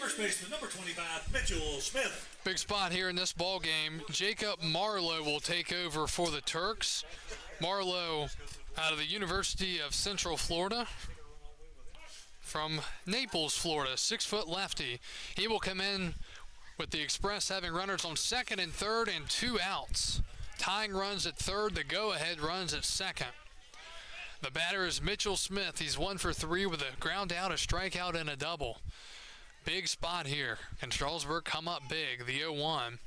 First baseman, number 25, Mitchell Smith. Big spot here in this ball game. Jacob Marlowe will take over for the Turks. Marlowe out of the University of Central Florida. From Naples, Florida, 6-foot lefty. He will come in with the Express having runners on second and third and 2 outs. Tying runs at third, the go-ahead runs at second. The batter is Mitchell Smith. He's 1 for 3 with a ground out, a strikeout, and a double. Big spot here. Can Strasburg come up big? The 0-1.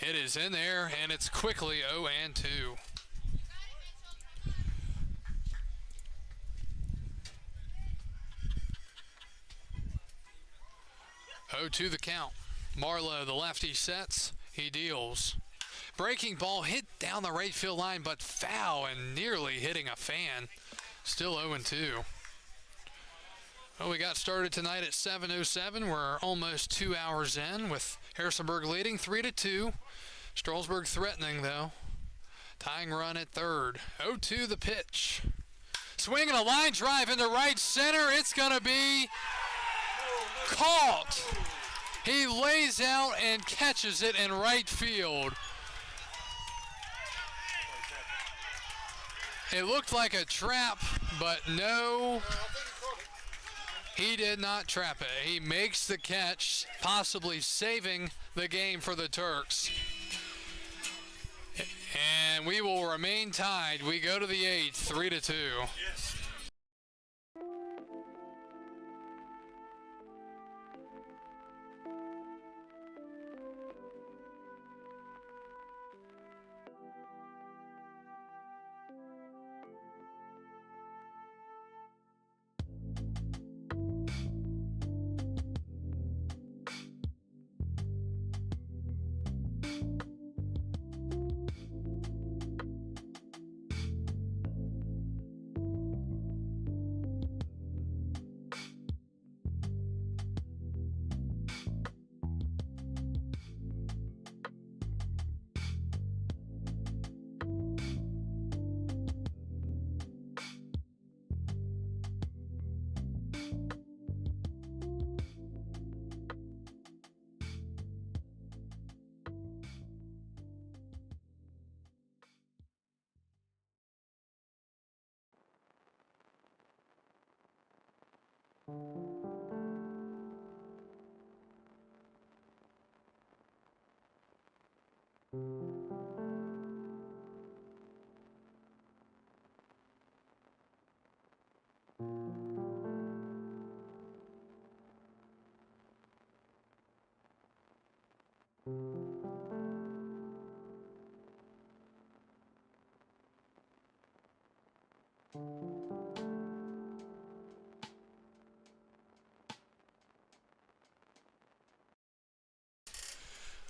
It is in there, and it's quickly 0-2. 0-2 the count. Marlowe, the lefty, sets. He deals. Breaking ball hit down the right field line, but foul and nearly hitting a fan. Still 0-2. Well, we got started tonight at 7:07. We're almost 2 hours in with Harrisonburg leading 3-2. Strasburg threatening, though. Tying run at third. 0-2 the pitch. Swinging a line drive into right center. It's going to be caught. He lays out and catches it in right field. It looked like a trap, but no, he did not trap it. He makes the catch, possibly saving the game for the Turks. And we will remain tied. We go to the 8th, 3-2. Yes.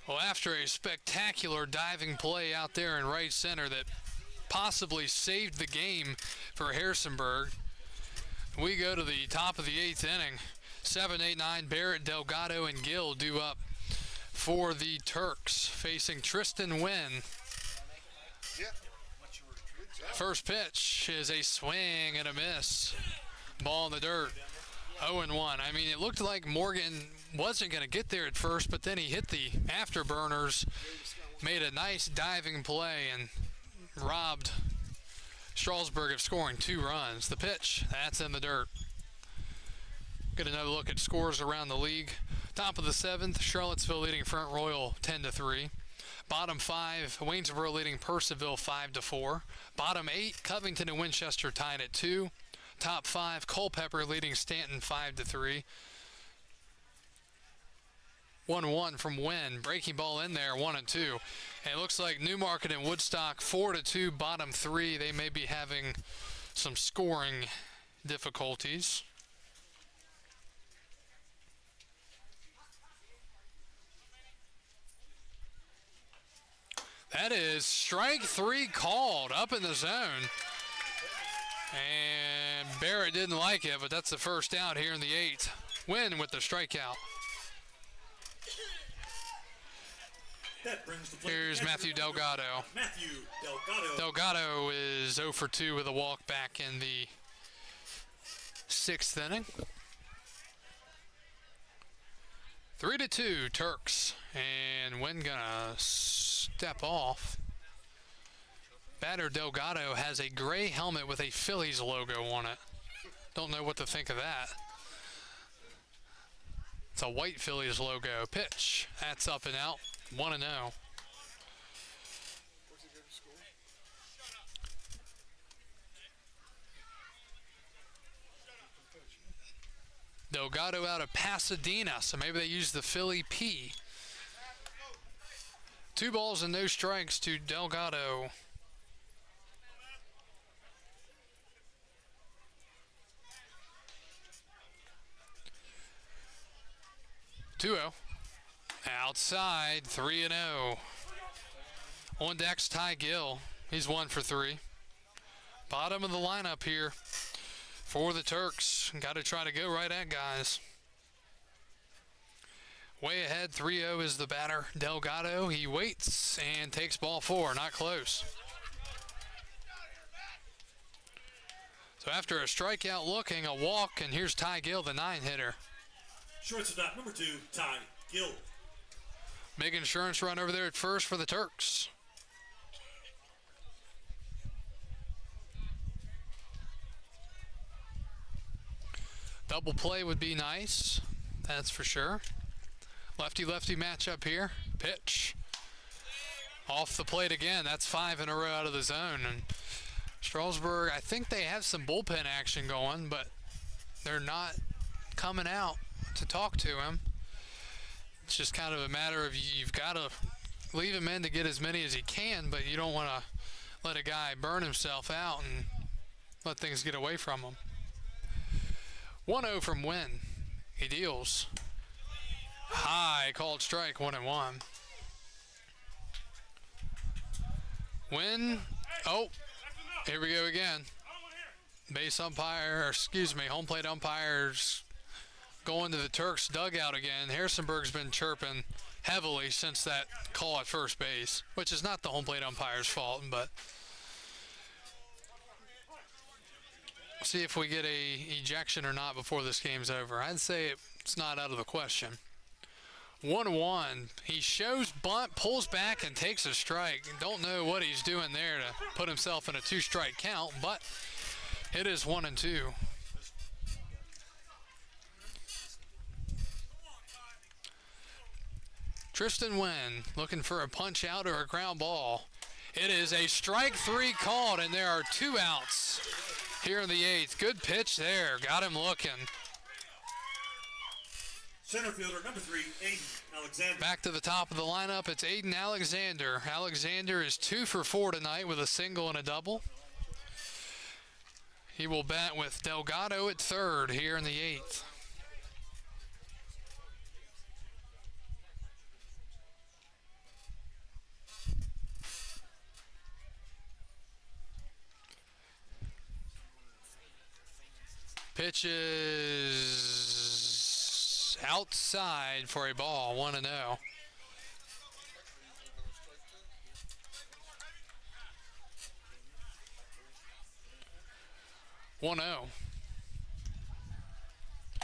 Well, after a spectacular diving play out there in right center that possibly saved the game for Harrisonburg, we go to the top of the 8th inning. 7, 8, 9, Barrett, Delgado, and Gill due up for the Turks, facing Tristan Wynn. Yeah. First pitch is a swing and a miss. Ball in the dirt. 0-1. I mean, it looked like Morgan wasn't going to get there at first, but then he hit the afterburners, made a nice diving play, and robbed Strasburg of scoring 2 runs. The pitch, that's in the dirt. Get another look at scores around the league. Top of the 7th, Charlottesville leading Front Royal 10-3. Bottom 5, Waynesboro leading Purcellville 5-4. Bottom 8, Covington and Winchester tied at 2. Top 5, Culpeper leading Stanton 5-3. 1-1 from Wynn. Breaking ball in there, 1-2. And it looks like Newmarket and Woodstock 4-2. Bottom 3, they may be having some scoring difficulties. That is strike 3 called up in the zone. And Barrett didn't like it, but that's the first out here in the 8th. Wynn with the strikeout. That brings the play. Here's Matthew Delgado. Matthew Delgado. Delgado is 0 for 2 with a walk back in the 6th inning. 3-2 Turks. And Wynn gonna step off. Batter Delgado has a gray helmet with a Phillies logo on it. Don't know what to think of that. It's a white Phillies logo. Pitch. That's up and out. 1-0. Where's he go to school? Delgado out of Pasadena, so maybe they use the Philly P. 2 balls and no strikes to Delgado. Two-0. Outside, 3-0. On deck's Ty Gill. He's 1 for 3. Bottom of the lineup here for the Turks. Got to try to go right at guys. Way ahead, 3-0 is the batter, Delgado. He waits and takes ball 4, not close. So after a strikeout looking, a walk, and here's Ty Gill, the 9-hitter. Shortstop number 2, Ty Gill. Big insurance run over there at first for the Turks. Double play would be nice, that's for sure. Lefty-lefty matchup here. Pitch. Off the plate again. That's 5 in a row out of the zone. And Strasburg, I think they have some bullpen action going, but they're not coming out to talk to him. It's just kind of a matter of you've got to leave him in to get as many as he can, but you don't want to let a guy burn himself out and let things get away from him. 1-0 from Wynn. He deals. High, called strike, 1-1. Wynn. Oh, here we go again. Base umpire, or excuse me, home plate umpires going to the Turks dugout again. Harrisonburg's been chirping heavily since that call at first base, which is not the home plate umpire's fault, but see if we get a ejection or not before this game's over. I'd say it's not out of the question. 1-1. He shows bunt, pulls back, and takes a strike. Don't know what he's doing there to put himself in a 2-strike count, but it is 1-2. Tristan Wynn looking for a punch out or a ground ball. It is a strike 3 called, and there are 2 outs here in the 8th. Good pitch there. Got him looking. Center fielder number 3, Aiden Alexander. Back to the top of the lineup, it's Aiden Alexander. Alexander is 2 for 4 tonight with a single and a double. He will bat with Delgado at third here in the 8th. Pitch is outside for a ball, 1-0.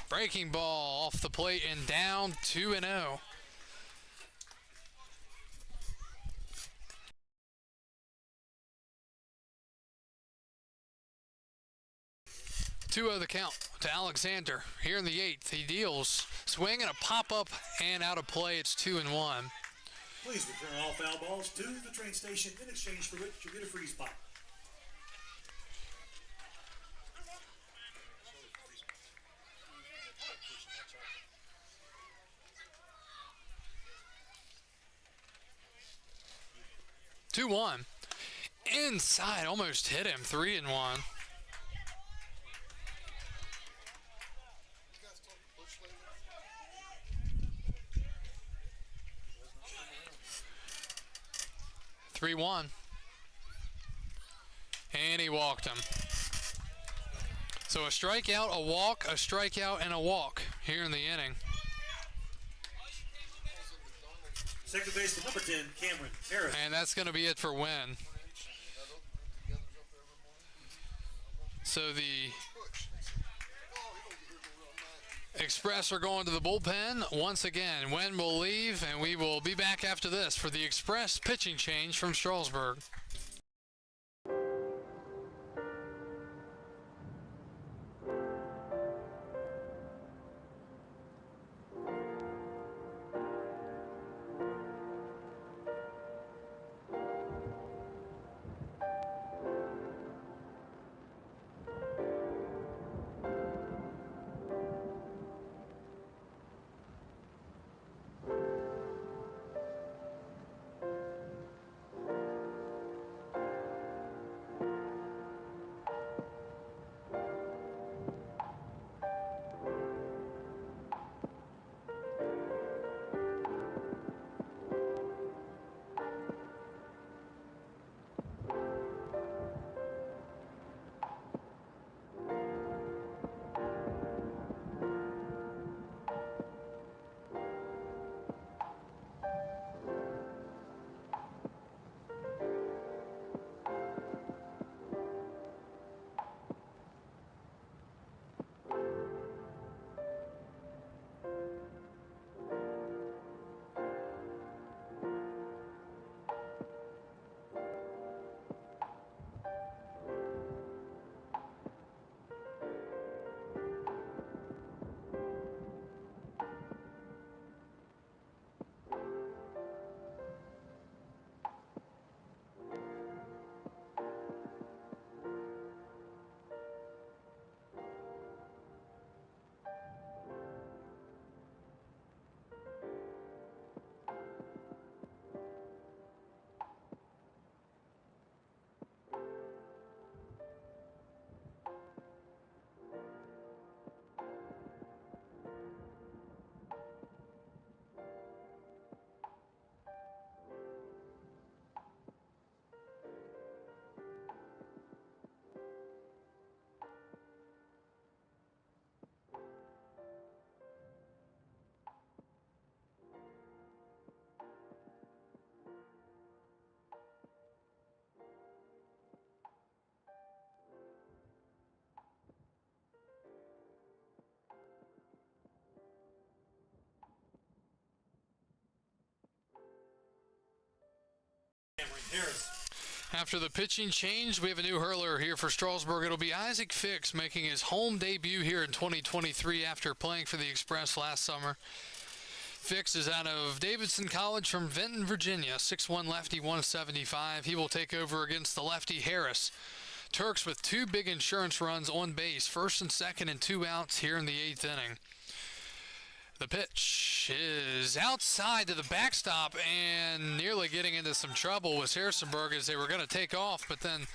Breaking ball off the plate and down, 2-0. The count to Alexander here in the 8th. He deals, swing and a pop-up and out of play. It's 2-1. Please return all foul balls to the train station. In exchange for which you get a free spot. Two one. Inside, almost hit him. 3-1. 3-1. And he walked him. So a strikeout, a walk, a strikeout, and a walk here in the inning. Second baseman number 10, Cameron Harris. And that's going to be it for Wynn. So the Express are going to the bullpen once again. Wynn will leave, and we will be back after this for the Express pitching change from Strasburg. After the pitching change, we have a new hurler here for Strasburg. It'll be Isaac Fix making his home debut here in 2023 after playing for the Express last summer. Fix is out of Davidson College from Vinton, Virginia. 6'1" lefty, 175. He will take over against the lefty Harris. Turks with 2 big insurance runs on base, first and second and 2 outs here in the 8th inning. The pitch is outside to the backstop, and nearly getting into some trouble was Harrisonburg as they were going to take off, but then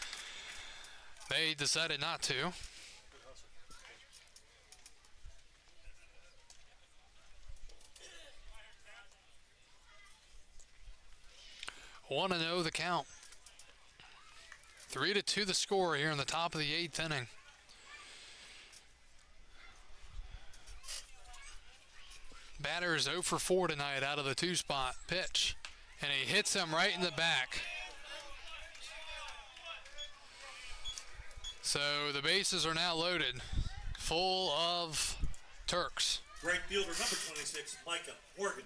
they decided not to. 1-0 the count. 3-2 the score here in the top of the 8th inning. Batter is 0 for 4 tonight out of the 2 spot. Pitch, and he hits him right in the back. So the bases are now loaded, full of Turks. Right fielder number 26, Micah Morgan.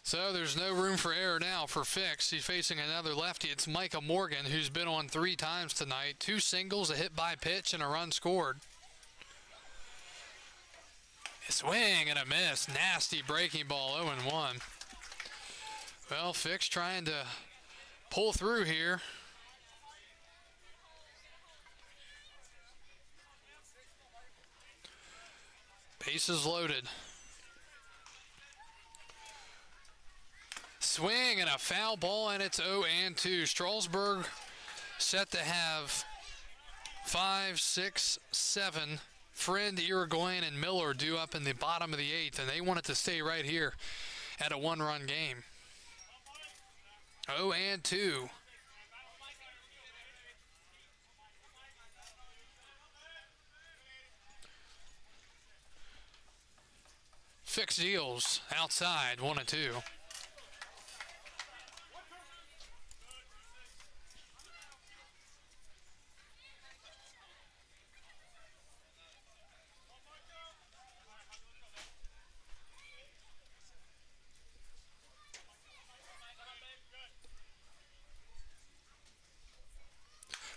So there's no room for error now for Fix. He's facing another lefty. It's Micah Morgan, who's been on 3 times tonight. 2 singles, a hit by pitch, and a run scored. A swing and a miss. Nasty breaking ball, 0-1. Well, Fix trying to pull through here. Bases loaded. Swing and a foul ball, and it's 0-2. Strasburg set to have 5, 6, 7. Friend, Irigoyen, and Miller due up in the bottom of the 8th, and they want it to stay right here at a 1-run game. 0-2. Fix deals outside, 1-2.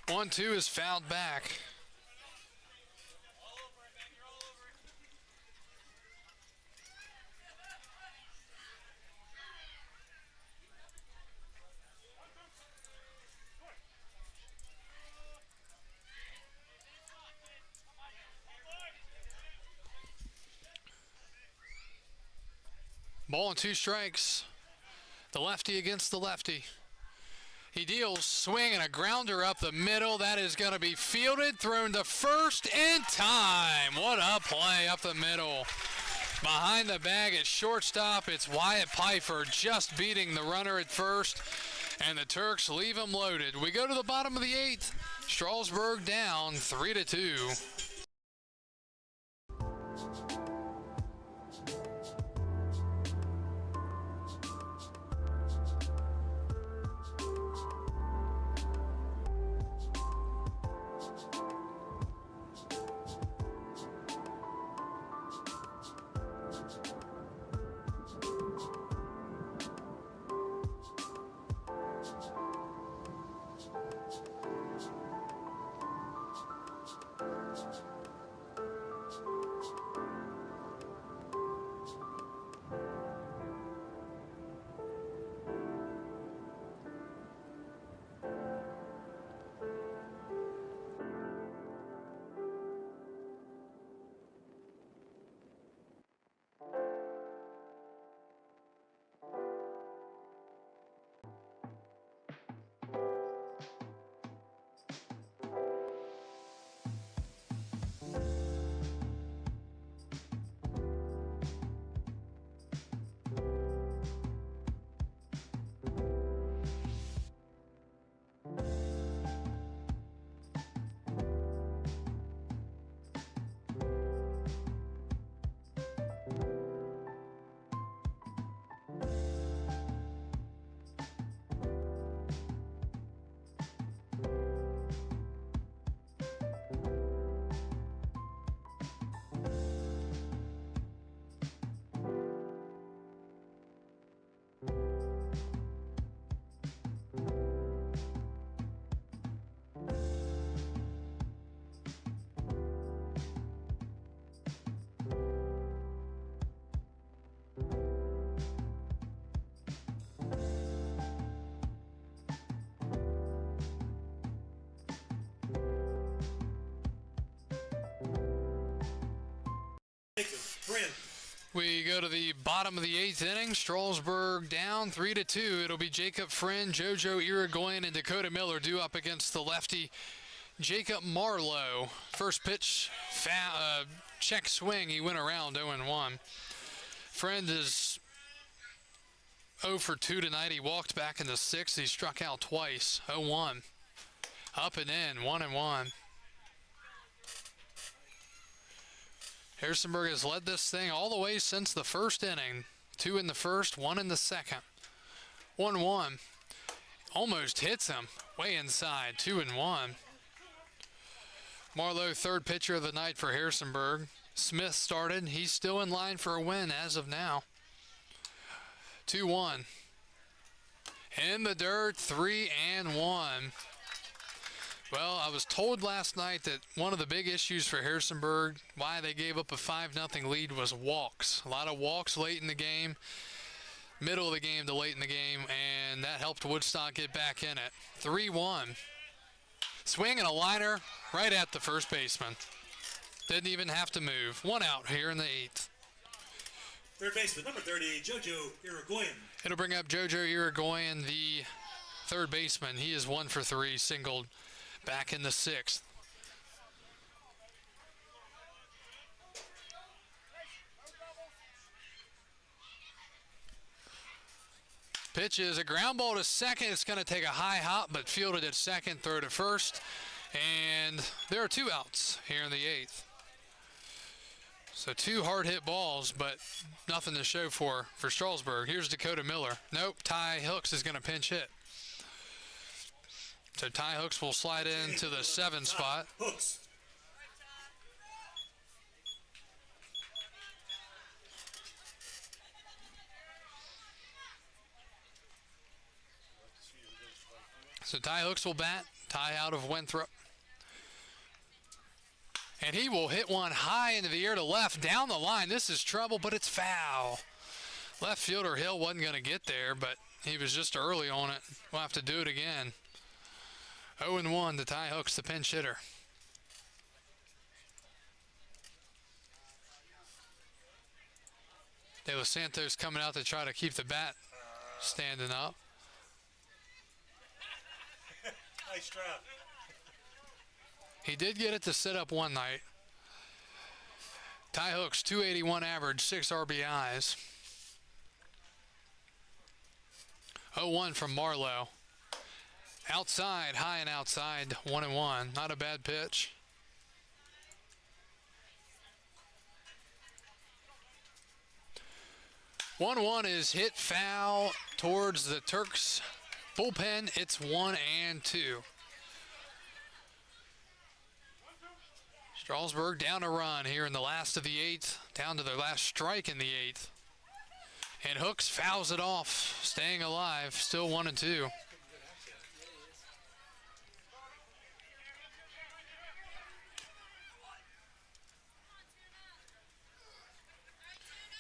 One, 2 is fouled back. Ball and 2 strikes. The lefty against the lefty. He deals, swing, and a grounder up the middle. That is going to be fielded, thrown to first in time. What a play up the middle. Behind the bag at shortstop, it's Wyatt Pfeiffer just beating the runner at first, and the Turks leave him loaded. We go to the bottom of the 8th. Strasburg down 3-2. We go to the bottom of the 8th inning. Strasburg down 3-2. It'll be Jacob Friend, JoJo Irigoyen, and Dakota Miller due up against the lefty Jacob Marlowe. First pitch, check swing. He went around 0-1. Friend is 0 for 2 tonight. He walked back in the 6th. He struck out twice. 0-1. Up and in, 1-1. Harrisonburg has led this thing all the way since the first inning. 2 in the first, 1 in the second. 1-1. Almost hits him. Way inside. 2-1. Marlowe, third pitcher of the night for Harrisonburg. Smith started. He's still in line for a win as of now. 2-1. In the dirt, 3-1. Well, I was told last night that one of the big issues for Harrisonburg, why they gave up a 5-0 lead, was walks. A lot of walks late in the game, middle of the game to late in the game, and that helped Woodstock get back in it. 3-1. Swing and a liner right at the first baseman. Didn't even have to move. 1 out here in the 8th. Third baseman, number 30, JoJo Irigoyen. It'll bring up JoJo Irigoyen, the third baseman. He is 1 for 3, singled back in the 6th. Pitch is a ground ball to second. It's going to take a high hop, but fielded at second, throw to first. And there are 2 outs here in the 8th. So 2 hard hit balls, but nothing to show for Strasburg. Here's Dakota Miller. Nope, Ty Hooks is going to pinch hit. So Ty Hooks will slide into the 7 spot. Hooks. So Ty Hooks will bat. Ty out of Winthrop. And he will hit one high into the air to left, down the line. This is trouble, but it's foul. Left fielder Hill wasn't going to get there, but he was just early on it. We'll have to do it again. 0-1 to Ty Hooks, the pinch hitter. De Los Santos coming out to try to keep the bat standing up. Nice try. He did get it to sit up one night. Ty Hooks, 281 average, 6 RBIs. 0-1 from Marlowe. Outside, high and outside, 1-1. Not a bad pitch. One is hit foul towards the Turks bullpen. It's 1-2. Strasburg down a run here in the last of the 8th, down to their last strike in the 8th. And Hooks fouls it off, staying alive, still 1-2.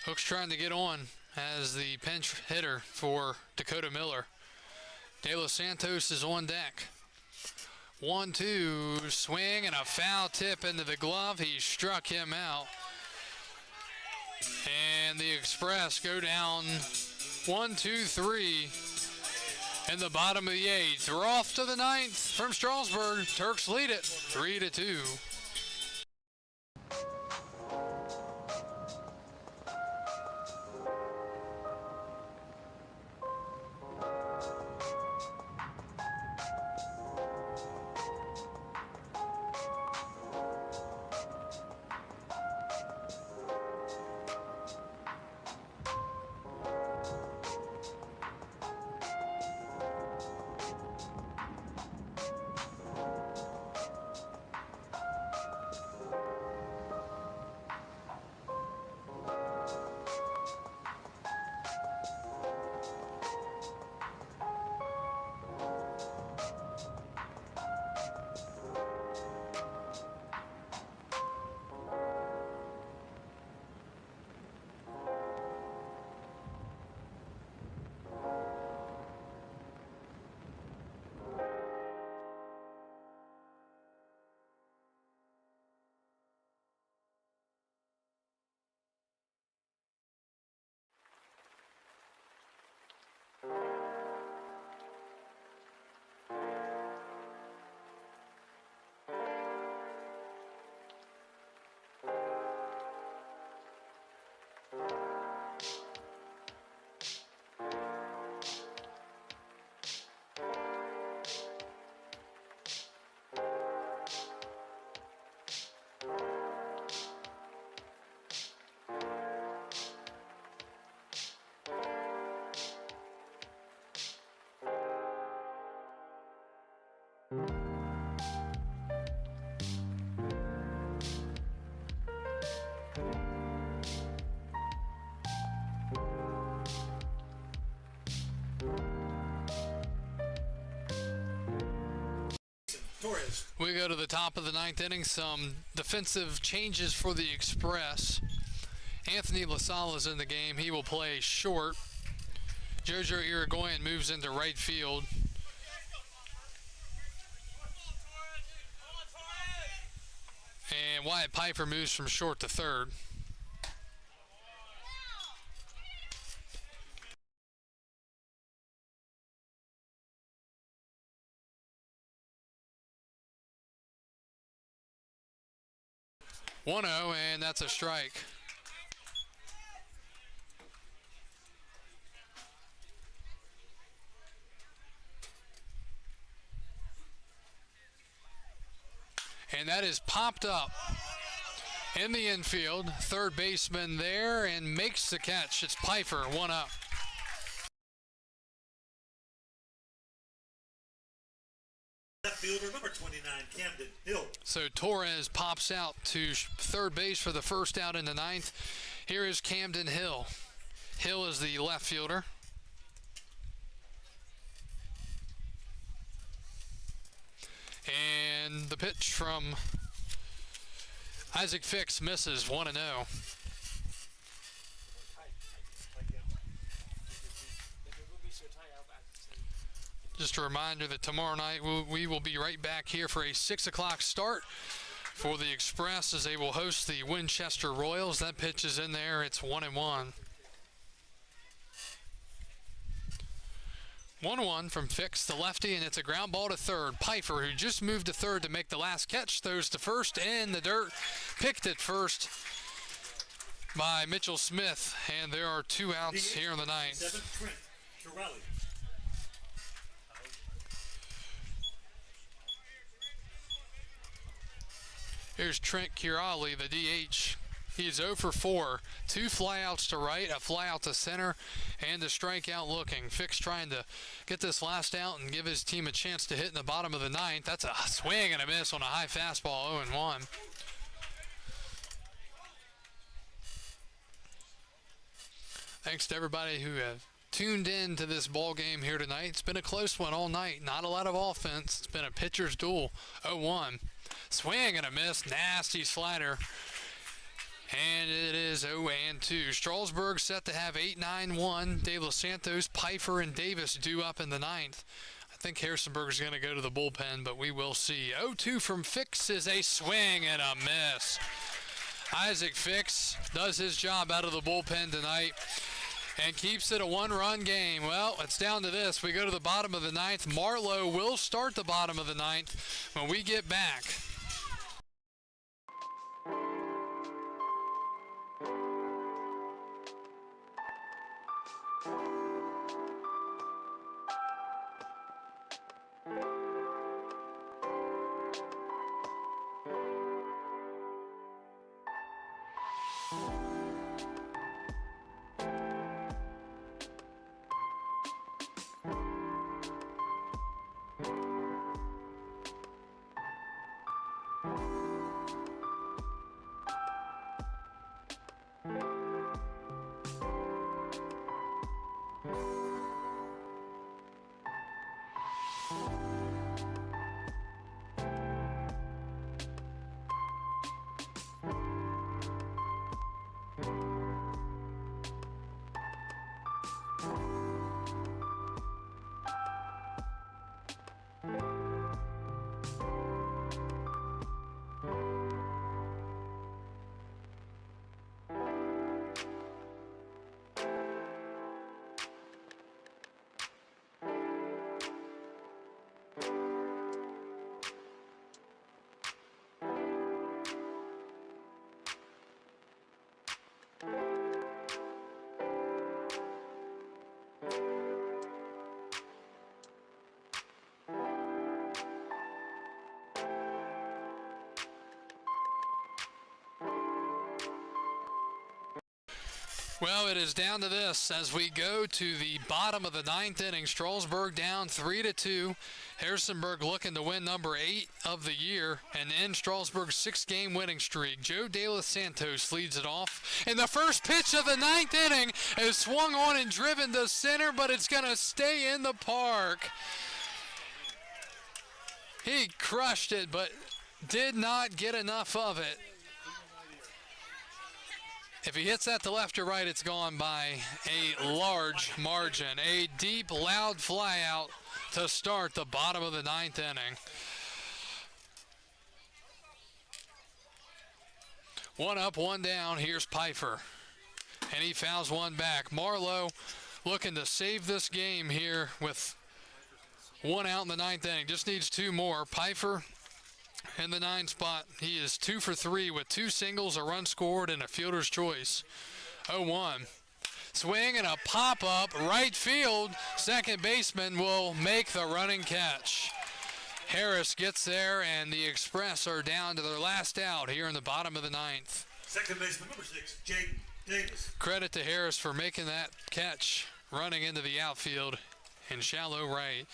Hooks trying to get on as the pinch hitter for Dakota Miller. De Los Santos is on deck. 1-2, swing and a foul tip into the glove. He struck him out. And the Express go down 1-2-3 in the bottom of the 8th. We're off to the 9th from Strasburg. Turks lead it 3-2. Torres. We go to the top of the ninth inning. Some defensive changes for the Express. Anthony LaSalle is in the game. He will play short. Jojo Irigoyen moves into right field. And Wyatt Pfeiffer moves from short to third. One 0, and that's a strike. And that is popped up in the infield. Third baseman there and makes the catch. It's Pfeiffer, 1 up. Left fielder number 29, Camden Hill. So Torres pops out to third base for the first out in the ninth. Here is Camden Hill. Hill is the left fielder. And the pitch from Isaac Fix misses, 1-0. Just a reminder that tomorrow night we will be right back here for a 6 o'clock start for the Express as they will host the Winchester Royals. That pitch is in there. It's 1-1. 1-1 from Fix, the lefty, and it's a ground ball to third. Pfeiffer, who just moved to third to make the last catch, throws to first in the dirt. Picked at first by Mitchell Smith, and there are 2 outs here in the ninth. 7, Trent Corrali. Here's Trent Chiarali, the DH. He's 0 for 4. 2 flyouts to right, a flyout to center, and a strikeout looking. Fix trying to get this last out and give his team a chance to hit in the bottom of the ninth. That's a swing and a miss on a high fastball, 0-1. Thanks to everybody who have tuned in to this ball game here tonight. It's been a close one all night. Not a lot of offense. It's been a pitcher's duel. 0-1. Swing and a miss. Nasty slider. And it is 0-2. Strasburg set to have 8-9-1. De Los Santos, Pfeiffer, and Davis due up in the ninth. I think Harrisonburg is going to go to the bullpen, but we will see. 0-2 from Fix is a swing and a miss. Isaac Fix does his job out of the bullpen tonight and keeps it a 1-run game. Well, it's down to this. We go to the bottom of the ninth. Marlowe will start the bottom of the ninth when we get back. Well, it is down to this as we go to the bottom of the ninth inning. Strasburg down 3-2. Harrisonburg looking to win number 8 of the year and end Strasburg's 6-game winning streak. Joe De Los Santos leads it off. And the first pitch of the ninth inning is swung on and driven to center, but it's going to stay in the park. He crushed it, but did not get enough of it. If he hits that to left or right, it's gone by a large margin. A deep, loud fly out to start the bottom of the ninth inning. One up, one down. Here's Pfeiffer. And he fouls one back. Marlowe looking to save this game here with one out in the ninth inning. Just needs 2 more. Pfeiffer in the 9 spot. He is 2 for 3 with 2 singles, a run scored, and a fielder's choice. 0-1. Swing and a pop-up right field. Second baseman will make the running catch. Harris gets there, and the Express are down to their last out here in the bottom of the ninth. Second baseman number 6, Jaden Davis. Credit to Harris for making that catch, running into the outfield in shallow right.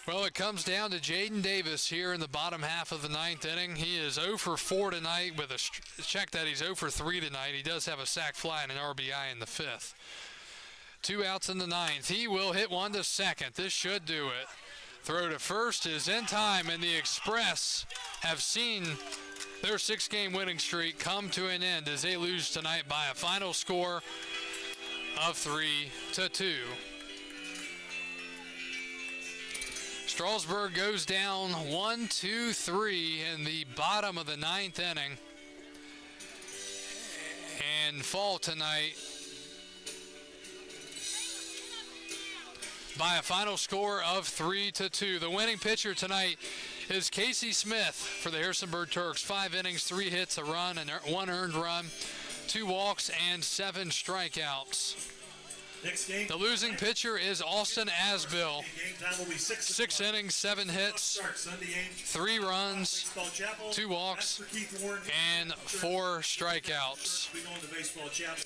Well, it comes down to Jaden Davis here in the bottom half of the ninth inning. He is 0 for 4 tonight with a check that he's 0 for 3 tonight. He does have a sac fly and an RBI in the 5th. 2 outs in the ninth. He will hit one to second. This should do it. Throw to first is in time, and the Express have seen their 6-game winning streak come to an end as they lose tonight by a final score of 3-2. Strasburg goes down 1-2-3 in the bottom of the ninth inning and fall tonight by a final score of 3-2. The winning pitcher tonight is Casey Smith for the Harrisonburg Turks. 5 innings, 3 hits, a run, and 1 earned run, 2 walks, and 7 strikeouts. Next game, the losing pitcher is Austin Asbill. Game time will be 6 innings, 7 hits, 3 runs, 2 walks, and 4 strikeouts.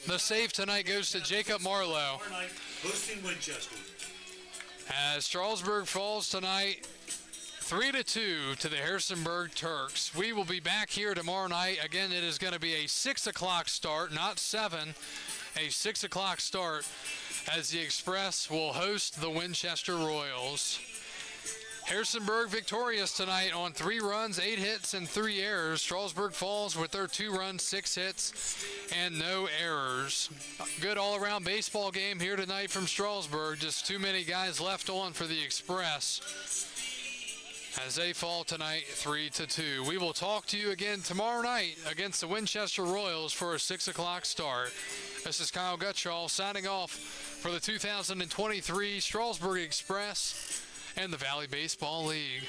The save tonight goes to Jacob Marlowe. Hosting Winchester. As Strasburg falls tonight 3-2 to the Harrisonburg Turks. We will be back here tomorrow night. Again, it is going to be a 6 o'clock start, not 7. A 6 o'clock start as the Express will host the Winchester Royals. Harrisonburg victorious tonight on 3 runs, 8 hits, and 3 errors. Strasburg falls with their 2 runs, 6 hits, and no errors. Good all-around baseball game here tonight from Strasburg. Just too many guys left on for the Express as they fall tonight 3-2. We will talk to you again tomorrow night against the Winchester Royals for a 6 o'clock start. This is Kyle Gutschall signing off for the 2023 Strasburg Express and the Valley Baseball League.